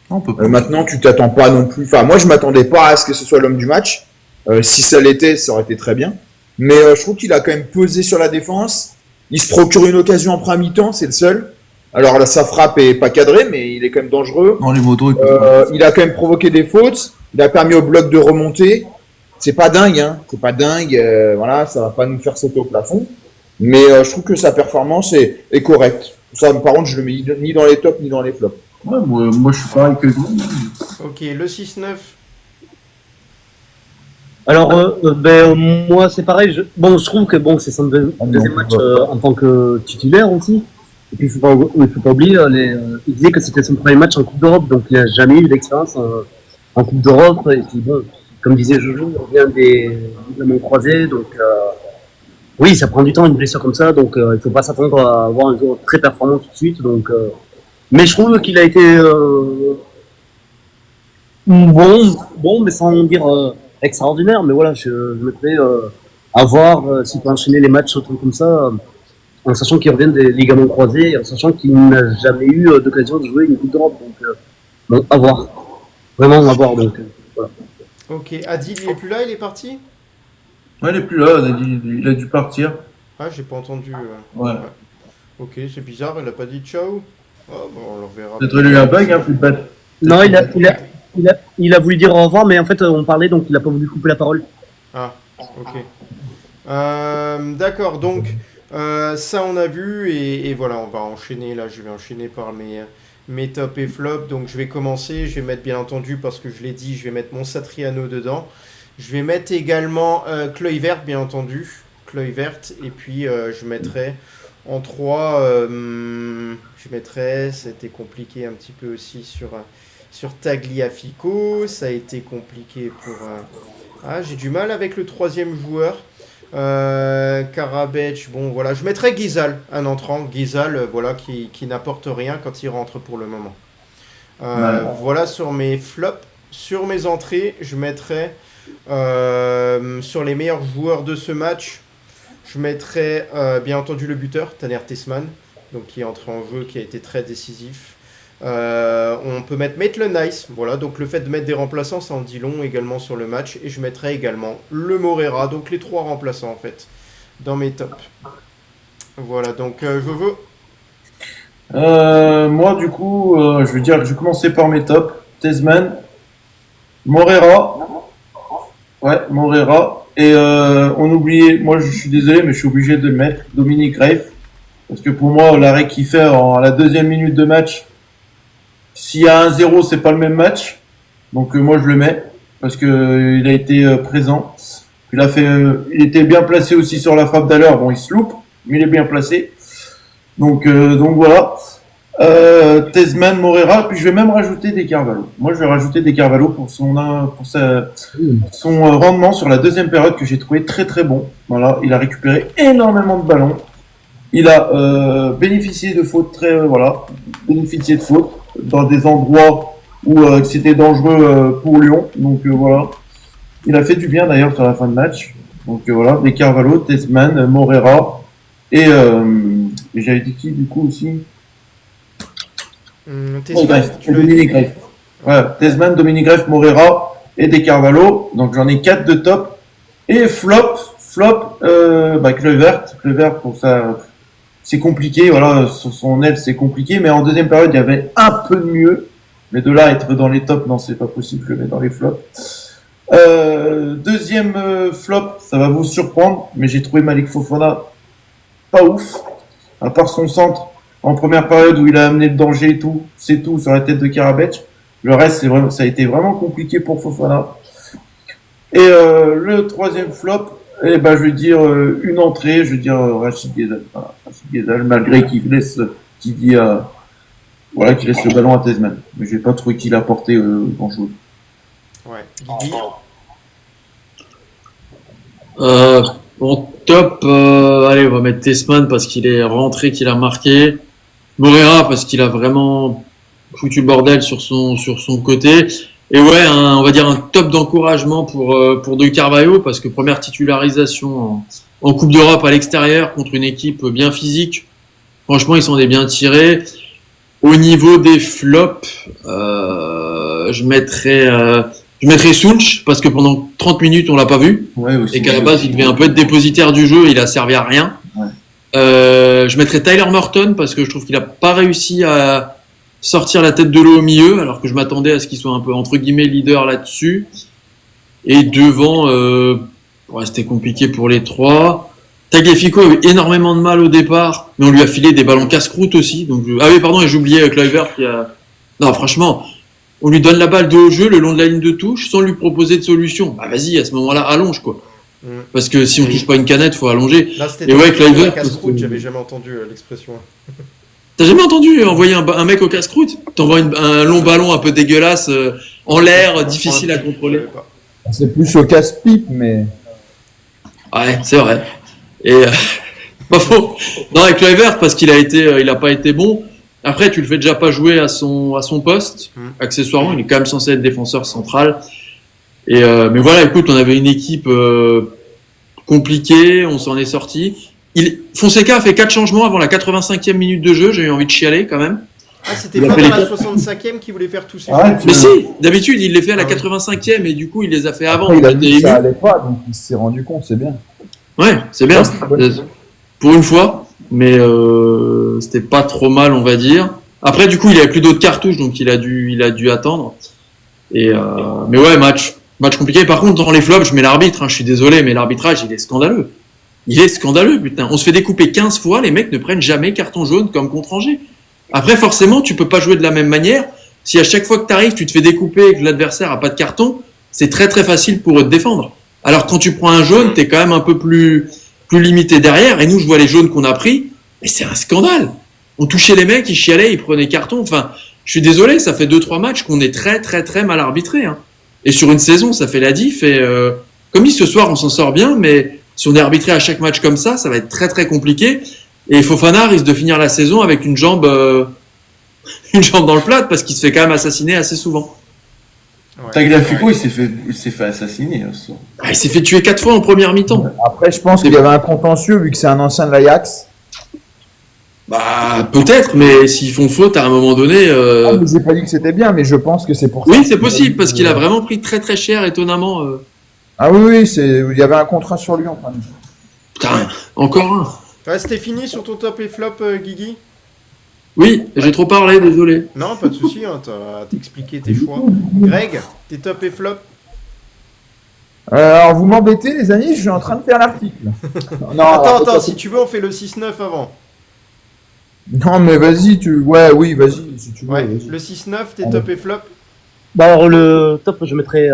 On peut pas. Maintenant, tu t'attends pas non plus. Enfin, moi, je m'attendais pas à ce que ce soit l'homme du match. Si ça l'était, ça aurait été très bien. Mais je trouve qu'il a quand même pesé sur la défense. Il se procure une occasion en première mi-temps, c'est le seul. Alors là, sa frappe est pas cadrée, mais il est quand même dangereux. Dans les motos, Il a quand même provoqué des fautes. Il a permis au bloc de remonter. C'est pas dingue, hein. C'est pas dingue. Voilà, ça va pas nous faire sauter au plafond. Mais je trouve que sa performance est correcte. Ça, par contre, je le mets ni dans les tops ni dans les flops. Ouais, moi, je suis pareil que vous. Ok, le 6-9. Alors, moi, c'est pareil. Je trouve que bon, c'est son deuxième match en tant que titulaire aussi. Et puis, il faut pas oublier, il disait que c'était son premier match en Coupe d'Europe, donc il n'a jamais eu d'expérience en Coupe d'Europe. Et puis, bon, comme disait Jojo, il revient des ligaments croisés, donc oui, ça prend du temps une blessure comme ça, donc il faut pas s'attendre à avoir un joueur très performant tout de suite. Donc, mais je trouve qu'il a été bon, mais sans dire extraordinaire. Mais voilà, je me fais à voir s'il peut enchaîner les matchs autant comme ça, en sachant qu'il revient des ligaments croisés, en sachant qu'il n'a jamais eu d'occasion de jouer une Coupe d'Europe. Donc, bon, à voir. Vraiment à voir. Donc, voilà. Ok, Adil, il est plus là, il est parti? Ouais, il est plus là, il a dû partir. Ah, j'ai pas entendu. Ouais. Ok, c'est bizarre, il a pas dit ciao. Ah, bon, on le reverra. Peut-être lui un bug, hein, plus bête. Non, il a voulu dire au revoir, mais en fait, on parlait, donc il a pas voulu couper la parole. Ah, ok. D'accord, donc ça on a vu et voilà, on va enchaîner là. Je vais enchaîner par mes top et flop. Donc je vais commencer. Je vais mettre bien entendu parce que je l'ai dit, je vais mettre mon Satriano dedans. Je vais mettre également Kluivert, bien entendu. Kluivert et puis je mettrai en 3. Je mettrai. C'était compliqué un petit peu aussi sur Tagliafico. Ça a été compliqué pour. J'ai du mal avec le troisième joueur. Karabec, bon voilà, je mettrais Guizal, un entrant, Guizal, voilà, qui n'apporte rien quand il rentre pour le moment. Voilà sur mes flops. Sur mes entrées, je mettrais sur les meilleurs joueurs de ce match, je mettrais bien entendu le buteur, Taner Tessman, donc qui est entré en jeu, qui a été très décisif. On peut mettre Maitland-Nice, voilà, donc le fait de mettre des remplaçants, ça en dit long également sur le match. Et je mettrai également le Morera, donc les 3 remplaçants en fait, dans mes tops. Voilà, donc je veux. Moi, du coup, je vais commencer par mes tops. Tessman, Morera. Ouais, Morera. Et on oubliait, moi je suis désolé, mais je suis obligé de le mettre, Dominique Reif. Parce que pour moi, l'arrêt qu'il fait à la 2e minute de match, s'il y a 1-0, c'est pas le même match. Donc moi je le mets parce que il a été présent. Il était bien placé aussi sur la frappe d'alors. Bon, il se loupe, mais il est bien placé. Donc voilà. Tessman, Morera, puis je vais même rajouter des Carvalho. Moi je vais rajouter des Carvalho pour son rendement sur la 2e période que j'ai trouvé très très bon. Voilà, il a récupéré énormément de ballons. Il a bénéficié de fautes bénéficié de fautes dans des endroits où c'était dangereux pour Lyon. Donc voilà. Il a fait du bien d'ailleurs sur la fin de match. Donc voilà, des Carvalho, Tessman, Morera et j'avais dit qui du coup aussi Dominique Greff. Ouais, Tessman, Dominique Greff, Morera et des Carvalho. Donc j'en ai 4 de top. Et flop, Kluivert pour ça. C'est compliqué, voilà, sur son aile c'est compliqué, mais en 2e période il y avait un peu de mieux, mais de là être dans les tops, non c'est pas possible, je le mets dans les flops. 2e flop, ça va vous surprendre, mais j'ai trouvé Malik Fofana pas ouf, à part son centre en première période où il a amené le danger et tout, c'est tout sur la tête de Karabec. Le reste ça a été vraiment compliqué pour Fofana. Et le 3e flop, je vais dire une entrée, je vais dire Rachid Ghezzal. Voilà, Rachid Ghezzal, malgré qu'il laisse le ballon à Tessman. Mais je n'ai pas trouvé qu'il a apporté grand-chose. Ouais, Guigui. En top, allez, on va mettre Tessman parce qu'il est rentré, qu'il a marqué. Moreira parce qu'il a vraiment foutu le bordel sur son côté. Et ouais, on va dire un top d'encouragement pour De Carvalho parce que première titularisation en Coupe d'Europe à l'extérieur contre une équipe bien physique. Franchement, ils s'en est bien tirés. Au niveau des flops, je mettrais Soulch parce que pendant 30 minutes on l'a pas vu Aussi, et qu'à la base il devait un peu être dépositaire du jeu, il a servi à rien. Ouais. Je mettrais Tyler Morton parce que je trouve qu'il a pas réussi à sortir la tête de l'eau au milieu alors que je m'attendais à ce qu'il soit un peu entre guillemets leader là-dessus. Et devant, c'était compliqué pour les trois. Tagliafico a eu énormément de mal au départ, mais on lui a filé des ballons casse-croûte aussi. Donc ah oui, pardon, et j'ai oublié Kluivert qui a... Non, franchement, on lui donne la balle de haut jeu le long de la ligne de touche sans lui proposer de solution. Bah vas-y, à ce moment-là, allonge quoi. Parce que si on touche pas une canette, faut allonger. Là, c'était et ouais, Kluivert, casse-croûte, j'avais jamais entendu l'expression. T'as jamais entendu envoyer un mec au casse-croûte? T'envoies un long ballon un peu dégueulasse en l'air, difficile à contrôler. C'est plus au casse-pipe, mais... Ouais, c'est vrai. Et pas faux. Non, avec Kluivert parce qu'il il a pas été bon. Après, tu le fais déjà pas jouer à son poste. Accessoirement, il est quand même censé être défenseur central. Et mais voilà, écoute, on avait une équipe compliquée, on s'en est sorti. Fonseca a fait 4 changements avant la 85e minute de jeu. J'ai eu envie de chialer quand même. Ah, c'était pas dans la 65e qui voulait faire tous ces Ah, mais si, d'habitude, il les fait à la 85e et du coup, il les a fait avant. Après, il a dit que ça allait pas, donc il s'est rendu compte, c'est bien. Ouais, c'est bien. Pour une fois, mais c'était pas trop mal, on va dire. Après, du coup, il avait plus d'autres cartouches, donc il a dû attendre. Et mais ouais, match compliqué. Par contre, dans les flops, je mets l'arbitre. Je suis désolé, mais l'arbitrage, il est scandaleux. Il est scandaleux, putain. On se fait découper 15 fois, les mecs ne prennent jamais carton jaune comme contre Angers. Après, forcément, tu peux pas jouer de la même manière. Si à chaque fois que t'arrives, tu te fais découper et que l'adversaire a pas de carton, c'est très très facile pour eux de défendre. Alors quand tu prends un jaune, t'es quand même un peu plus limité derrière. Et nous, je vois les jaunes qu'on a pris, mais c'est un scandale. On touchait les mecs, ils chialaient, ils prenaient carton. Enfin, je suis désolé, ça fait 2-3 matchs qu'on est très très très mal arbitré. Hein. Et sur une saison, ça fait la diff. Et comme dit ce soir, on s'en sort bien, mais si on est arbitré à chaque match comme ça va être très très compliqué. Et Fofana risque de finir la saison avec une jambe dans le plat parce qu'il se fait quand même assassiner assez souvent. Tagliafico, il s'est fait assassiner. Il s'est fait tuer 4 fois en première mi-temps. Après, je pense qu'il y avait un contentieux vu que c'est un ancien de l'Ajax. Bah, peut-être, mais s'ils font faute à un moment donné. Ah, mais j'ai pas dit que c'était bien, mais je pense que c'est pour ça. Oui, c'est possible parce qu'il a vraiment pris très très cher, étonnamment. Ah oui, il y avait un contrat sur lui en fin de... Putain, encore un. Ouais, c'était fini sur ton top et flop, Guigui? Oui, j'ai trop parlé, désolé. Non, pas de souci, hein, t'as expliqué tes choix. Greg, tes top et flop? Alors, vous m'embêtez, les amis, je suis en train de faire l'article. Non, attends, si tu veux, on fait le 6-9 avant. Non, mais vas-y, oui, vas-y, si tu veux. Ouais, le 6-9, tes top et flop? Bah alors, le top, je mettrais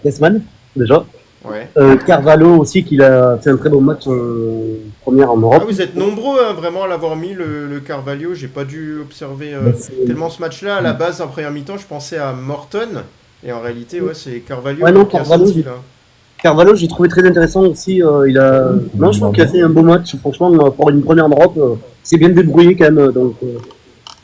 Tessman, déjà. Ouais. Carvalho aussi, qui a fait un très bon match en première en Europe. Ah, vous êtes nombreux hein, vraiment à l'avoir mis, le Carvalho. J'ai pas dû observer tellement ce match-là. À la base, en première mi-temps, je pensais à Morton. Et en réalité, ouais, c'est Carvalho qui a sorti, là. Carvalho, j'ai trouvé très intéressant aussi. Je trouve qu'il a fait un beau match. Franchement, pour une première en Europe, c'est bien débrouillé quand même. Donc,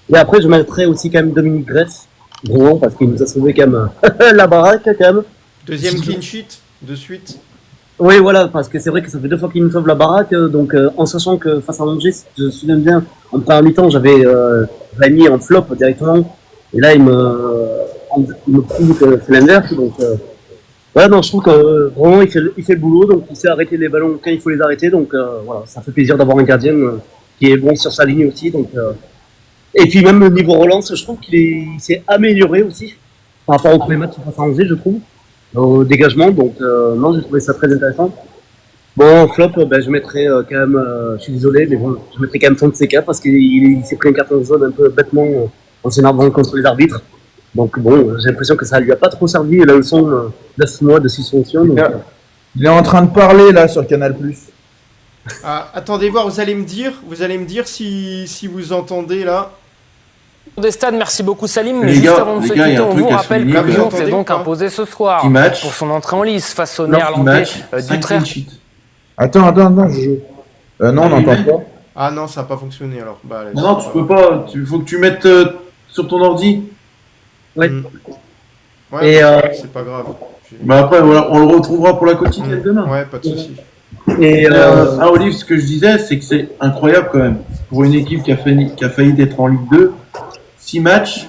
Et après, je mettrais aussi quand même Dominique Grèce, gros, parce qu'il nous a sauvé quand même la baraque quand même. Deuxième clean sheet de suite. Oui, voilà, parce que c'est vrai que ça fait 2 fois qu'il nous sauve la baraque, donc en sachant que face à Angers, si je me souviens bien, en première mi-temps, j'avais mis en flop directement, et là, il me prouve que c'est l'inverse, donc voilà, non, je trouve que vraiment, il fait le boulot, donc il sait arrêter les ballons quand il faut les arrêter, donc voilà, ça fait plaisir d'avoir un gardien qui est bon sur sa ligne aussi, donc et puis même au niveau relance, je trouve qu'il s'est amélioré aussi, par rapport au premier match face à Angers, je trouve. Au dégagement, donc non, j'ai trouvé ça très intéressant. Bon, flop, je mettrais quand même, je suis désolé, mais bon, je mettrais quand même Fonseca parce qu'il s'est pris un carton jaune un peu bêtement en s'énervant contre les arbitres. Donc bon, j'ai l'impression que ça lui a pas trop servi la leçon 9 mois de suspension. Donc, il est en train de parler là sur Canal+. Ah, attendez voir, vous allez me dire si vous entendez là. Des stades, merci beaucoup Salim. Les Mais juste gars, avant de se quitter, on vous rappelle que Lyon s'est donc imposé ce soir pour son entrée en lice face au néerlandais d'Utrecht. Attends, Jojo. Non, on n'entend pas. Ah non, ça n'a pas fonctionné alors. Bah, allez, Non, tu peux pas. Il faut que tu mettes sur ton ordi. Ouais. Ouais, Et, c'est pas grave. Bah après, voilà, on le retrouvera pour la quotidienne demain. Ouais, pas de soucis. Et Olive, ce que je disais, c'est que c'est incroyable quand même. Pour une équipe qui a failli d'être en Ligue 2, 6 matchs.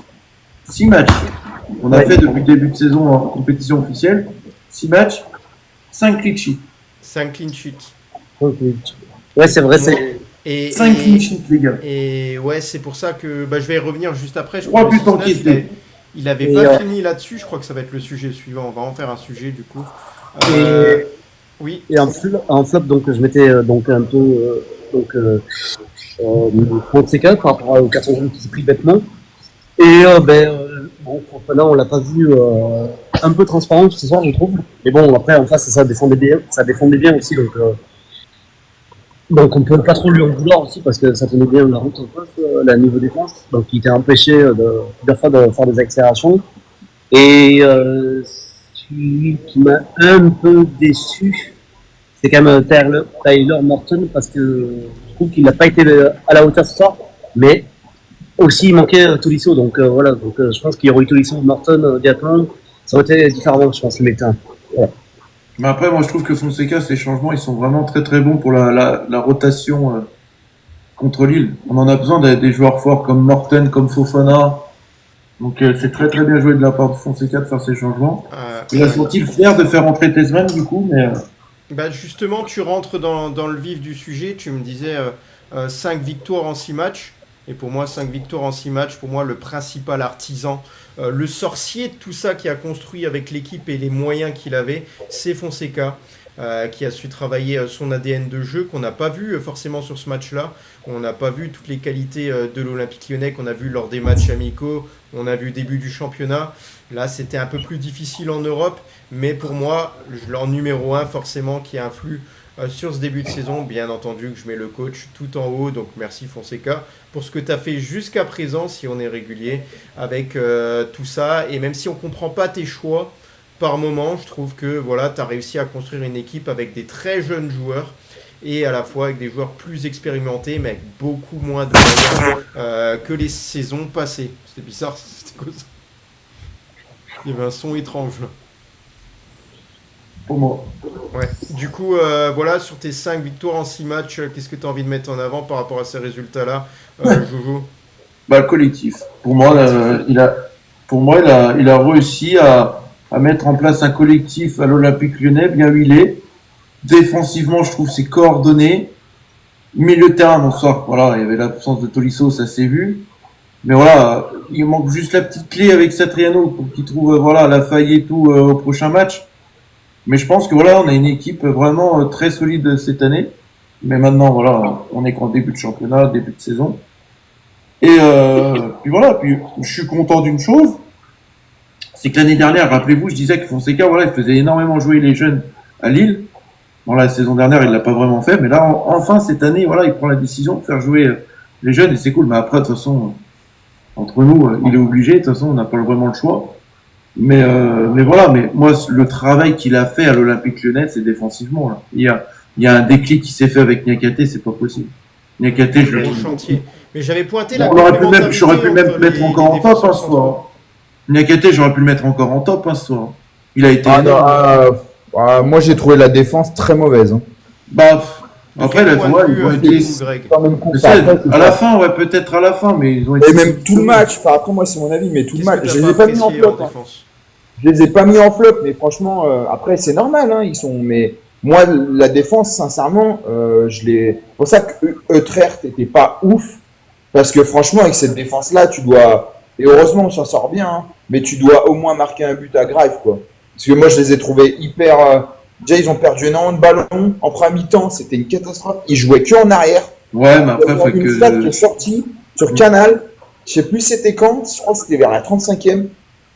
On a fait depuis le début de saison en compétition officielle. 6 matchs, 5 clean sheets. 5 clean sheets. ouais, c'est vrai, c'est. 5 clean sheets, les gars. Et ouais, c'est pour ça que je vais y revenir juste après. Je 3 crois buts que en kiss. il avait Et pas fini là-dessus. Je crois que ça va être le sujet suivant. On va en faire un sujet du coup. Oui. Et en flop, donc je m'étais donc un peu Fonseca par rapport au carton jaune qui s'est pris bêtement. Et bon, Fofana, on l'a pas vu un peu transparent ce soir, je trouve. Mais bon, après en face ça défendait bien aussi, donc on peut pas trop lui en vouloir aussi parce que ça tenait bien la route en face, la niveau défense. Donc il était empêché de faire des accélérations. Et celui qui m'a un peu déçu, c'est quand même Tyler Morton, parce que je trouve qu'il n'a pas été à la hauteur ce soir, mais aussi il manquait Tolisso, donc voilà, donc je pense qu'il y aurait eu Tolisso Morton directement, ça aurait été différemment, je pense, le médecin. Voilà. Mais après, moi je trouve que Fonseca, ces changements, ils sont vraiment très très bons pour la rotation contre Lille. On en a besoin des joueurs forts comme Morton, comme Fofana. Donc c'est très très bien joué de la part de Fonseca de faire ces changements. Il a senti le flair de faire entrer Tesman du coup, mais... Bah justement, tu rentres dans le vif du sujet. Tu me disais 5 victoires en 6 matchs. Et pour moi, 5 victoires en 6 matchs, pour moi, le principal artisan, le sorcier de tout ça qui a construit avec l'équipe et les moyens qu'il avait, c'est Fonseca. Qui a su travailler son ADN de jeu qu'on n'a pas vu forcément sur ce match-là. On n'a pas vu toutes les qualités de l'Olympique Lyonnais qu'on a vu lors des matchs amicaux. On a vu le début du championnat. Là, c'était un peu plus difficile en Europe. Mais pour moi, leur numéro 1, forcément, qui influe sur ce début de saison, bien entendu que je mets le coach tout en haut. Donc merci Fonseca pour ce que tu as fait jusqu'à présent, si on est régulier, avec tout ça. Et même si on ne comprend pas tes choix, par moment, je trouve que voilà, tu as réussi à construire une équipe avec des très jeunes joueurs et à la fois avec des joueurs plus expérimentés, mais avec beaucoup moins de moyens que les saisons passées. C'était bizarre, c'était quoi ça? Il y avait un son étrange là. Pour moi. Ouais. Du coup, voilà, sur tes 5 victoires en 6 matchs, qu'est-ce que tu as envie de mettre en avant par rapport à ces résultats-là, Jojo? Bah, le collectif. Pour moi, il a réussi à mettre en place un collectif à l'Olympique Lyonnais bien huilé. Défensivement, je trouve c'est coordonné. Milieu de terrain, bonsoir. Voilà, il y avait l'absence de Tolisso, ça s'est vu. Mais voilà, il manque juste la petite clé avec Satriano pour qu'il trouve la faille et tout au prochain match. Mais je pense que voilà, on a une équipe vraiment très solide cette année. Mais maintenant, voilà, on est qu'en début de championnat, début de saison. Et puis voilà, puis je suis content d'une chose. C'est que l'année dernière, rappelez-vous, je disais que Fonseca, voilà, il faisait énormément jouer les jeunes à Lille. Bon, la saison dernière, il l'a pas vraiment fait, mais là, enfin, cette année, voilà, il prend la décision de faire jouer les jeunes et c'est cool. Mais après, de toute façon, entre nous, il est obligé. De toute façon, on n'a pas vraiment le choix. Mais voilà, mais moi, le travail qu'il a fait à l'Olympique Lyonnais, c'est défensivement, là. Il y a un déclic qui s'est fait avec Niakate, c'est pas possible. Niakate, je le Au chantier. Mais j'avais pointé la j'aurais pu même le mettre encore en top, ce soir. Niakate, j'aurais pu le mettre encore en top, ce soir. Il a été... moi, j'ai trouvé la défense très mauvaise. Bah, après, la fois, ils ont été... À la fin, ouais, peut-être à la fin, mais ils ont été... Et même tout le match, enfin après moi c'est mon avis, mais tout le match, je les ai pas mis en flop. Je les ai pas mis en flop, mais franchement, après c'est normal, hein, ils sont... Mais moi, la défense, sincèrement, je l'ai... C'est pour ça que Utrecht était pas ouf, parce que franchement, avec cette défense-là, tu dois... Et heureusement, on s'en sort bien, hein, mais tu dois au moins marquer un but à Grave, quoi. Parce que moi, je les ai trouvés hyper... Déjà, ils ont perdu énormément de ballons. En première mi-temps, c'était une catastrophe. Ils jouaient que en arrière. Ouais, mais après, il y a une stat qui est sortie sur Canal. Je sais plus c'était quand. Je crois que c'était vers la 35e.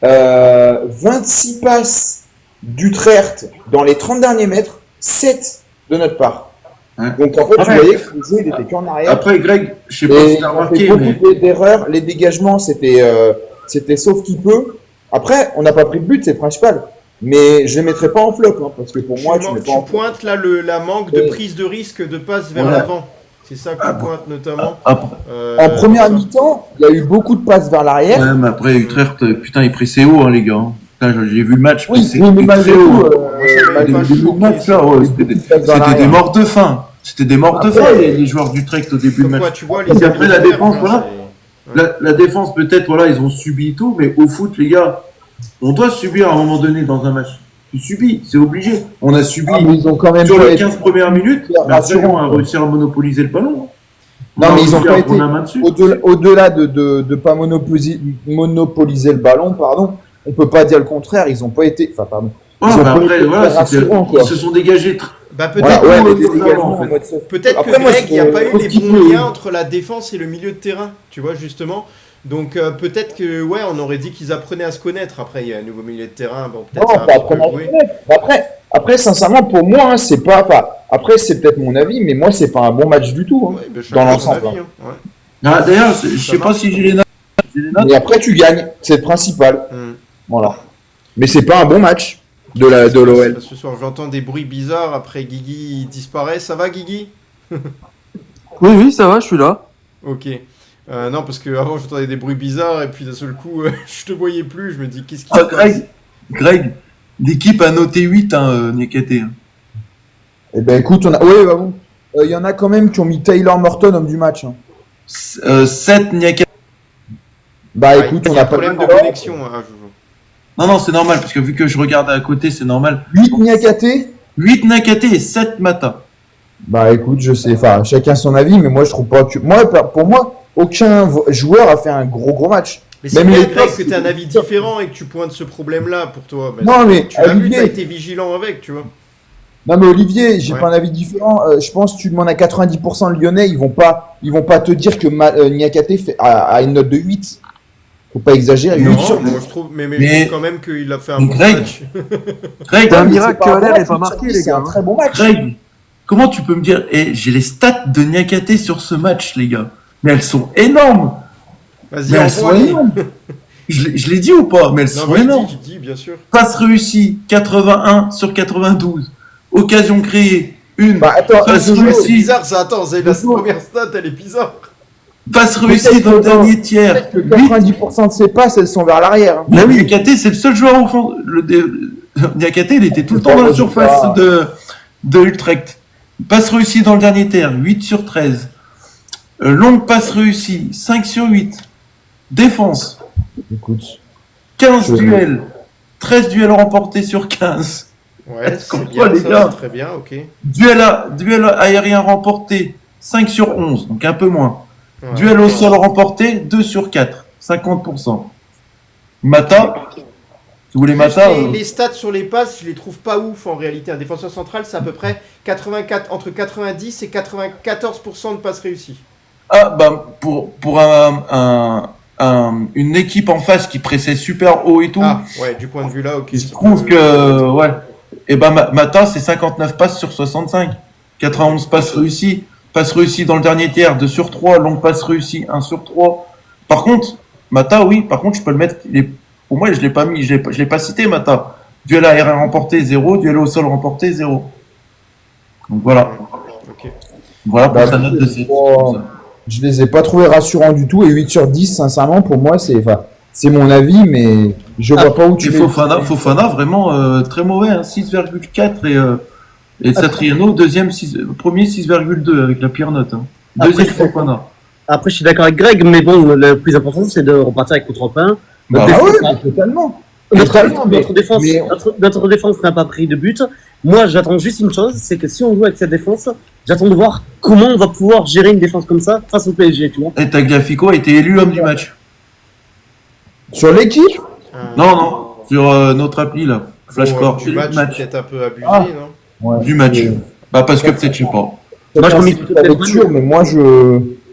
26 passes d'Utrecht dans les 30 derniers mètres. 7 de notre part. Ouais. Donc, en fait, tu voyais que le jeu, il était que en arrière. Après, Greg, je sais pas si tu as remarqué, mais... beaucoup d'erreurs. Les dégagements, c'était sauf qui peut. Après, on n'a pas pris de but, c'est le principal. mais je les mettrai pas en flop, hein, parce que pour moi, tu mets pas en flop. pointes là la manque de prise de risque de passe vers l'avant. C'est ça que tu pointes notamment. En première mi-temps, il y a eu beaucoup de passes vers l'arrière. Ouais, mais après, Utrecht, putain, ils pressaient haut, hein, les gars. Putain, j'ai vu le match. Oui, mais malgré tout, le match, là, ouais, c'était des morts de faim. C'était des morts de faim, les joueurs d'Utrecht au début du match. Tu vois, Et après, la défense, voilà. La défense, peut-être, voilà, ils ont subi tout, mais au foot, les gars, on doit subir à un moment donné dans un match. Tu subis, c'est obligé. On a subi mais ils ont quand même sur pas les été 15 premières minutes, mais après, on a réussi à monopoliser le ballon. Non, mais ils ont pas été au-delà de pas monopoliser le ballon, pardon. On peut pas dire le contraire. Ils ont pas été. Enfin, pardon. Ouais, mais après, voilà, ils se sont dégagés. Peut-être que Greg, il n'y a pas eu les bons liens entre la défense et le milieu de terrain, tu vois, justement. Donc peut-être que, ouais, on aurait dit qu'ils apprenaient à se connaître. Après, il y a un nouveau milieu de terrain. Bon, peut-être non, pas apprendre à se connaître. Après, sincèrement, pour moi, hein, c'est pas. Enfin, après, c'est peut-être mon avis, mais moi, c'est pas un bon match du tout, hein, dans l'ensemble. D'ailleurs, je sais pas si j'ai les notes. Mais après, tu gagnes, c'est le principal. Voilà. Mais c'est pas un bon match de l'OL. Ce soir, j'entends des bruits bizarres. Après, Guigui disparaît. Ça va, Guigui? Oui, ça va, je suis là. Ok. Non, parce qu'avant, j'entendais des bruits bizarres et puis d'un seul coup, je te voyais plus. Je me dis, qu'est-ce qui se passe? Greg, l'équipe a noté 8, hein, Niakate. Eh ben, écoute, on a. Oui, bah bon. Il y en a quand même qui ont mis Taylor Morton homme du match. Hein. 7 Niakate. Bah écoute, on a pas problème de connexion. Hein, non, c'est normal, parce que vu que je regarde à côté, c'est normal. 8 Niakate 8 Niakate et 7 Mata. Bah écoute, je sais, enfin, chacun son avis, mais moi je trouve pas que. Moi, pour moi, aucun joueur a fait un gros match. Mais c'est bien, Greg, que tu as un avis différent et que tu pointes ce problème-là pour toi. Ben, non, mais tu as vu, Olivier... tu as été vigilant avec, tu vois. Non, mais Olivier, j'ai pas un avis différent. Je pense que tu demandes à 90% de Lyonnais, ils vont pas te dire que Niakate a une note de 8. Faut pas exagérer. Non, moi je trouve, mais je trouve quand même qu'il a fait un bon match. Greg, c'est un miracle que Allaire n'ait pas marqué, les gars. C'est un très bon match. Greg, comment tu peux me dire, j'ai les stats de Niakate sur ce match, les gars. Mais elles sont énormes. Vas-y, elles sont énormes. Je l'ai dit ou pas? Mais elles sont énormes. Dis, bien sûr. Passe réussie, 81 sur 92. Occasion créée, 1. Bah attends, c'est bizarre ça. Attends, la première stat, elle est bizarre. Passe réussie dans le dernier tiers. 90% de ses passes, elles sont vers l'arrière. Hein. Mais oui, Niakate, c'est le seul joueur au fond. Niakate, il était tout le temps dans la surface de Utrecht. Passe réussie dans le dernier tiers, 8 sur 13. Longue passe réussie, 5 sur 8. Défense. Écoute. 15 duels. 13 duels remportés sur 15. Ouais, c'est bien, les gars. Très bien, ok. Duel aérien remporté, 5 sur 11, donc un peu moins. Ouais, duel au sol remporté, 2 sur 4, 50%. Mata, si vous voulez Mata... Les stats sur les passes, je les trouve pas ouf en réalité. Un défenseur central, c'est à peu près entre 90 et 94% de passes réussies. Ah, bah, pour une équipe en face qui pressait super haut et tout... Ah, ouais, du point de vue là, ok. Je trouve que... Ouais. Et ben Mata, c'est 59 passes sur 65. 91 passes réussies. Passe réussie dans le dernier tiers, 2 sur 3. Longue passe réussie, 1 sur 3. Par contre, Mata, oui, par contre, je peux le mettre. Pour moi, je l'ai pas mis, je l'ai pas cité, Mata. Duel aérien remporté, 0. Duel au sol remporté, 0. Donc voilà. Okay. Voilà pour sa note de 7. Je les ai pas trouvés rassurants du tout. Et 8 sur 10, sincèrement, pour moi, c'est mon avis, mais je vois pas où tu es. Fofana, vraiment très mauvais, hein, 6,4 et Satriano, premier 6,2 avec la pire note. Hein. Deuxième Fofana. Après, je suis d'accord avec Greg, mais bon, le plus important, c'est de repartir avec contre 1. Totalement. Notre défense n'a pas pris de but. Moi, j'attends juste une chose, c'est que si on joue avec cette défense, j'attends de voir comment on va pouvoir gérer une défense comme ça face au PSG, tu vois. Et Tagliafico a été élu homme du match. Sur l'équipe Non, sur notre appli là, Flashcore. Du match, peut-être un peu abusé, non? Ouais. Du match. Bah parce que peut-être, je sais pas. Moi, je mis la lecture, mais moi,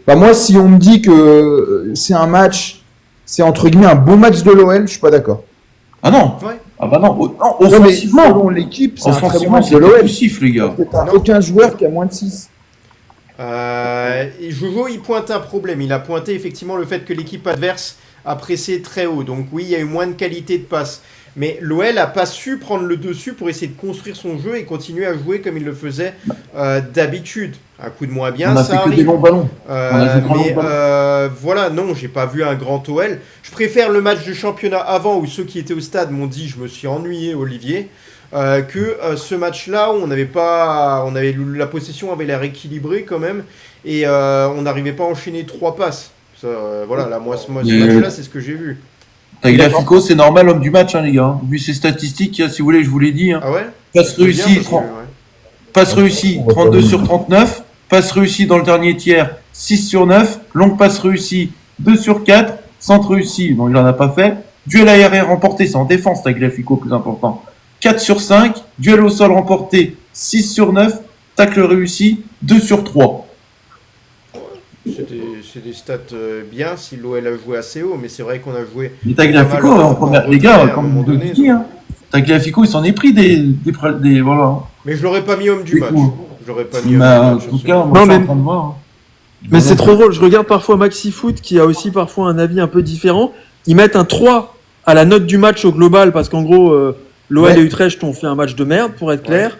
moi, si on me dit que c'est un match, c'est entre guillemets un bon match de l'OL, je suis pas d'accord. Ah non. Ouais. Ah bah non. Offensivement, selon l'équipe, c'est un très bon match de l'OL. Les gars. T'as aucun joueur qui a moins de 6. Jojo, il pointe un problème. Il a pointé effectivement le fait que l'équipe adverse a pressé très haut. Donc oui, il y a eu moins de qualité de passe. Mais l'OL a pas su prendre le dessus pour essayer de construire son jeu et continuer à jouer comme il le faisait d'habitude. Un coup de moins bien, On a ça fait que des longs ballons. mais voilà, non, j'ai pas vu un grand OL. Je préfère le match de championnat avant où ceux qui étaient au stade m'ont dit je me suis ennuyé, Olivier, que ce match-là où la possession avait l'air équilibrée quand même et on n'arrivait pas à enchaîner 3 passes. Ça, voilà, là, moi ce match-là, c'est ce que j'ai vu. Tagliafico, c'est normal, homme du match, hein, les gars. Vu ses statistiques, si vous voulez, je vous l'ai dit. Hein. Ah ouais? Passe réussi, passe réussi, 32 sur 39. Passe réussi dans le dernier tiers, 6 sur 9. Longue passe réussie, 2 sur 4. Centre réussi, donc il n'en a pas fait. Duel aérien remporté, c'est en défense, Tagliafico, plus important. 4 sur 5. Duel au sol remporté, 6 sur 9. Tacle réussi, 2 sur 3. C'est des stats bien si l'OL a joué assez haut, mais c'est vrai qu'on a joué. Mais Tagliafico, en première, les gars, comme de Guigui, hein. Tagliafico, il s'en est pris des voilà. Mais je l'aurais pas mis homme du match. J'aurais pas mis En tout cas, moi, je suis en train de voir. Hein. Mais c'est trop drôle. Je regarde parfois Maxi Foot qui a aussi parfois un avis un peu différent. Ils mettent un 3 à la note du match au global parce qu'en gros, l'OL et Utrecht ont fait un match de merde, pour être clair.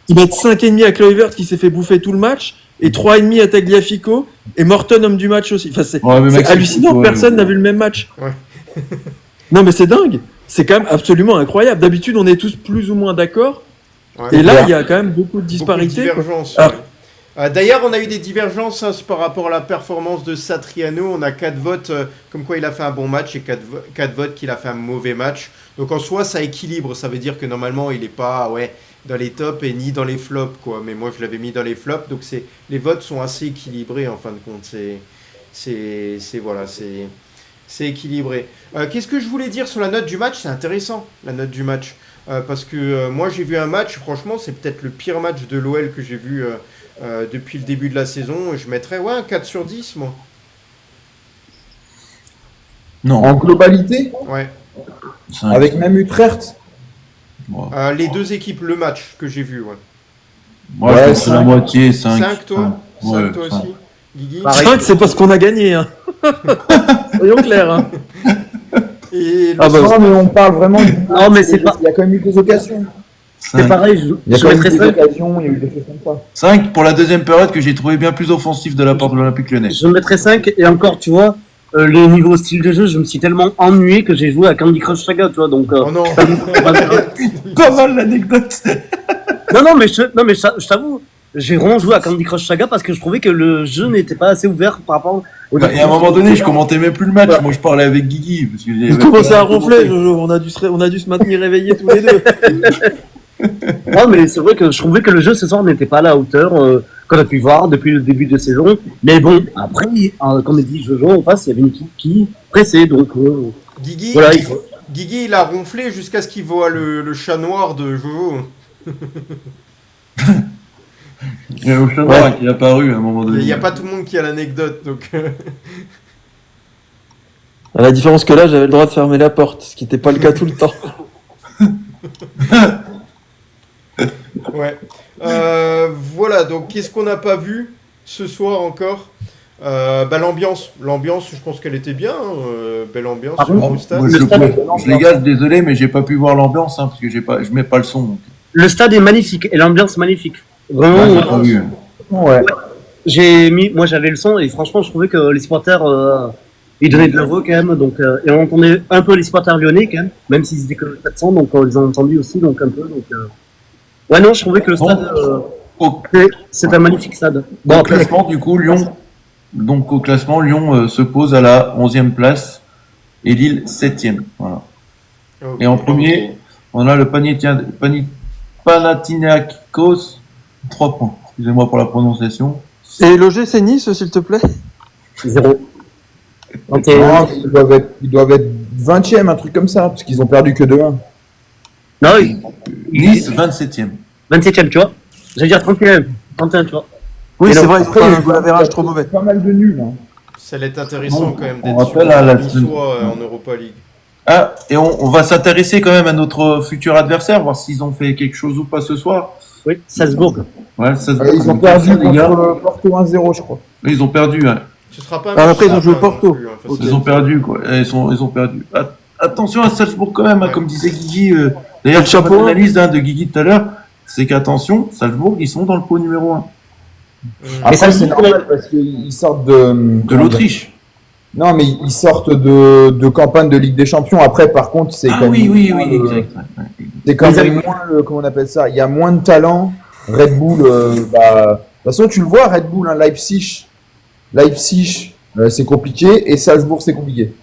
Ils mettent 5,5 à Kluivert qui s'est fait bouffer tout le match et 3,5 à Tagliafico et Morton homme du match aussi. Enfin, c'est hallucinant, personne n'a vu le même match. Ouais. Non mais c'est dingue. C'est quand même absolument incroyable. D'habitude, on est tous plus ou moins d'accord. Ouais. Et là, il y a quand même beaucoup de disparités. Beaucoup de divergences, ouais. D'ailleurs, on a eu des divergences par rapport à la performance de Satriano. On a 4 votes comme quoi il a fait un bon match et 4 votes qu'il a fait un mauvais match. Donc en soi, ça équilibre. Ça veut dire que normalement, il n'est pas dans les tops et ni dans les flops, quoi. Mais moi, je l'avais mis dans les flops. Donc les votes sont assez équilibrés en fin de compte. C'est équilibré. Qu'est-ce que je voulais dire sur la note du match? C'est intéressant, la note du match. Parce que moi, j'ai vu un match, franchement, c'est peut-être le pire match de l'OL que j'ai vu depuis le début de la saison. Je mettrais un 4 sur 10, moi. Non. En globalité? Ouais. 5. Avec même Utrecht? Les deux équipes, le match que j'ai vu, ouais. Moi, je pense la moitié, 5. 5, toi? 5, toi aussi? Guigui? 5, c'est parce qu'on a gagné. Hein. Soyons clairs. Hein. Et non, mais on parle vraiment. Non, mais c'est pas. Il y a quand même eu des occasions. C'est pareil, Il y a quand même eu des occasions, il y a eu des choses comme ça. 5 pour la deuxième période que j'ai trouvé bien plus offensif de la part de l'Olympique Lyonnais. Je mettrais 5 et encore, tu vois, le niveau style de jeu, je me suis tellement ennuyé que j'ai joué à Candy Crush Saga, tu vois, donc. Oh non. Pas mal l'anecdote. non, mais je t'avoue, j'ai vraiment joué à Candy Crush Saga parce que je trouvais que le jeu n'était pas assez ouvert par rapport au. Et à un moment donné, je commentais même plus le match. Moi, je parlais avec Guigui. Parce que il commençait à ronfler, Jojo. On a dû se maintenir réveillés tous les deux. Non, mais c'est vrai que je trouvais que le jeu ce soir n'était pas à la hauteur qu'on a pu voir depuis le début de saison. Mais bon, après, comme dit Jojo, en face, il y avait une équipe qui pressait. Donc, Guigui, voilà, Guigui, il a ronflé jusqu'à ce qu'il voit le chat noir de Jojo. Il y a le chat noir qui est apparu à un moment donné. Il n'y a pas tout le monde qui a l'anecdote, donc. À la différence que là, j'avais le droit de fermer la porte, ce qui n'était pas le cas tout le temps. Ouais. Voilà, donc qu'est-ce qu'on n'a pas vu ce soir encore? L'ambiance, je pense qu'elle était bien, belle ambiance au stade. Moi, les gars, désolé, mais j'ai pas pu voir l'ambiance parce que je mets pas le son. Donc. Le stade est magnifique et l'ambiance magnifique. Vraiment. Ouais. Moi j'avais le son et franchement je trouvais que les supporters ils donnaient de la voix quand même, donc et on entendait un peu les supporters lyonnais quand même s'ils étaient que 400, donc ils ont entendu aussi donc un peu ouais non je trouvais que le stade c'est un magnifique stade. Bon, au classement du coup Lyon se pose à la 11e place et Lille 7e. Voilà. Okay. Et en premier on a le Panathinaikos 3 points. Excusez-moi pour la prononciation. Et l'OGC Nice, s'il te plaît? 0. Ils doivent être 20e, un truc comme ça, parce qu'ils ont perdu que 2-1. Non, Nice, 27e. 27e, tu vois. J'allais dire 31, tu vois. Oui, c'est vrai, après, il y a un average trop mauvais. Pas mal de nuls. Hein. Ça allait être intéressant quand même on d'être sur en Europa League. Ah, et on va s'intéresser quand même à notre futur adversaire, voir s'ils ont fait quelque chose ou pas ce soir. Oui, Salzbourg. Ouais, Salzbourg. Ils ont perdu contre le Porto 1-0, je crois. Oui, ils ont perdu. Hein. Ce sera pas après, ils ont joué Porto. Ils ont perdu, quoi. Ils ont perdu. attention à Salzbourg quand même, hein, comme disait Guigui. D'ailleurs, le chapeau. chapeau d'analyse de Guigui tout à l'heure, c'est qu'attention, Salzbourg, ils sont dans le pot numéro 1. Après, c'est normal parce qu'ils sortent De l'Autriche. Non, mais ils sortent de campagne de Ligue des Champions. Après, par contre, c'est Ah quand oui, même oui, moins oui, le- exact. C'est quand même moins le, comment on appelle ça? Il y a moins de talent. Red Bull, de toute façon, tu le vois, Red Bull, hein, Leipzig, c'est compliqué et Salzbourg, c'est compliqué.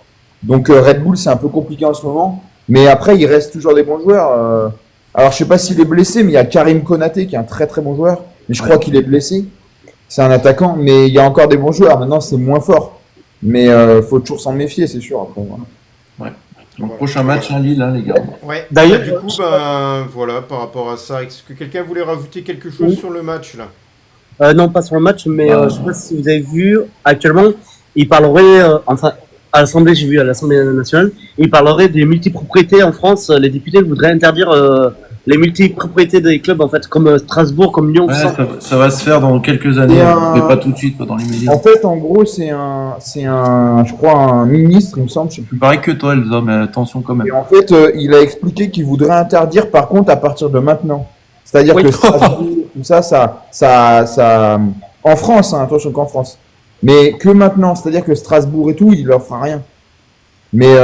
Donc, Red Bull, c'est un peu compliqué en ce moment. Mais après, il reste toujours des bons joueurs. Alors, je sais pas s'il est blessé, mais il y a Karim Konaté qui est un très très bon joueur. Mais je crois qu'il est blessé. C'est un attaquant, mais il y a encore des bons joueurs. Maintenant, c'est moins fort. Mais faut toujours s'en méfier, c'est sûr. Après, voilà. Donc, prochain match à Lille, hein, les gars. Ouais. D'ailleurs- Du coup, voilà, par rapport à ça, est-ce que quelqu'un voulait rajouter quelque chose sur le match là? Non, pas sur le match, mais je sais pas si vous avez vu, actuellement, il parlerait, enfin, à l'Assemblée, j'ai vu à l'Assemblée nationale, il parlerait des multipropriétés en France. Les députés voudraient interdire les multipropriétés des clubs, en fait, comme Strasbourg, comme Lyon, tout Ouais, ça. ça va se faire dans quelques années, Et mais pas tout de suite, pas dans les médias. En fait, en gros, c'est un, je crois, un ministre, il me semble, je sais plus. Pareil que toi, Elsa, mais attention quand même. Et en fait, il a expliqué qu'il voudrait interdire, par contre, à partir de maintenant. C'est-à-dire Oui. que Strasbourg, tout ça, en France, hein, attention qu'en France. Mais que maintenant, c'est-à-dire que Strasbourg et tout, il leur fera rien. Mais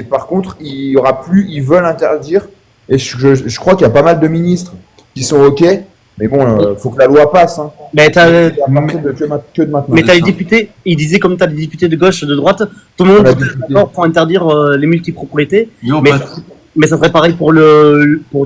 par contre, il y aura plus, ils veulent interdire. Et je crois qu'il y a pas mal de ministres qui sont OK. Mais bon, faut que la loi passe. Hein. Mais t'as, À partir de que de maintenant. mais t'as les députés, il disait comme t'as les députés de gauche, de droite, tout le monde Voilà, est d'accord pour interdire les multipropriétés. Yo, Mais, Pat. mais ça serait pareil pour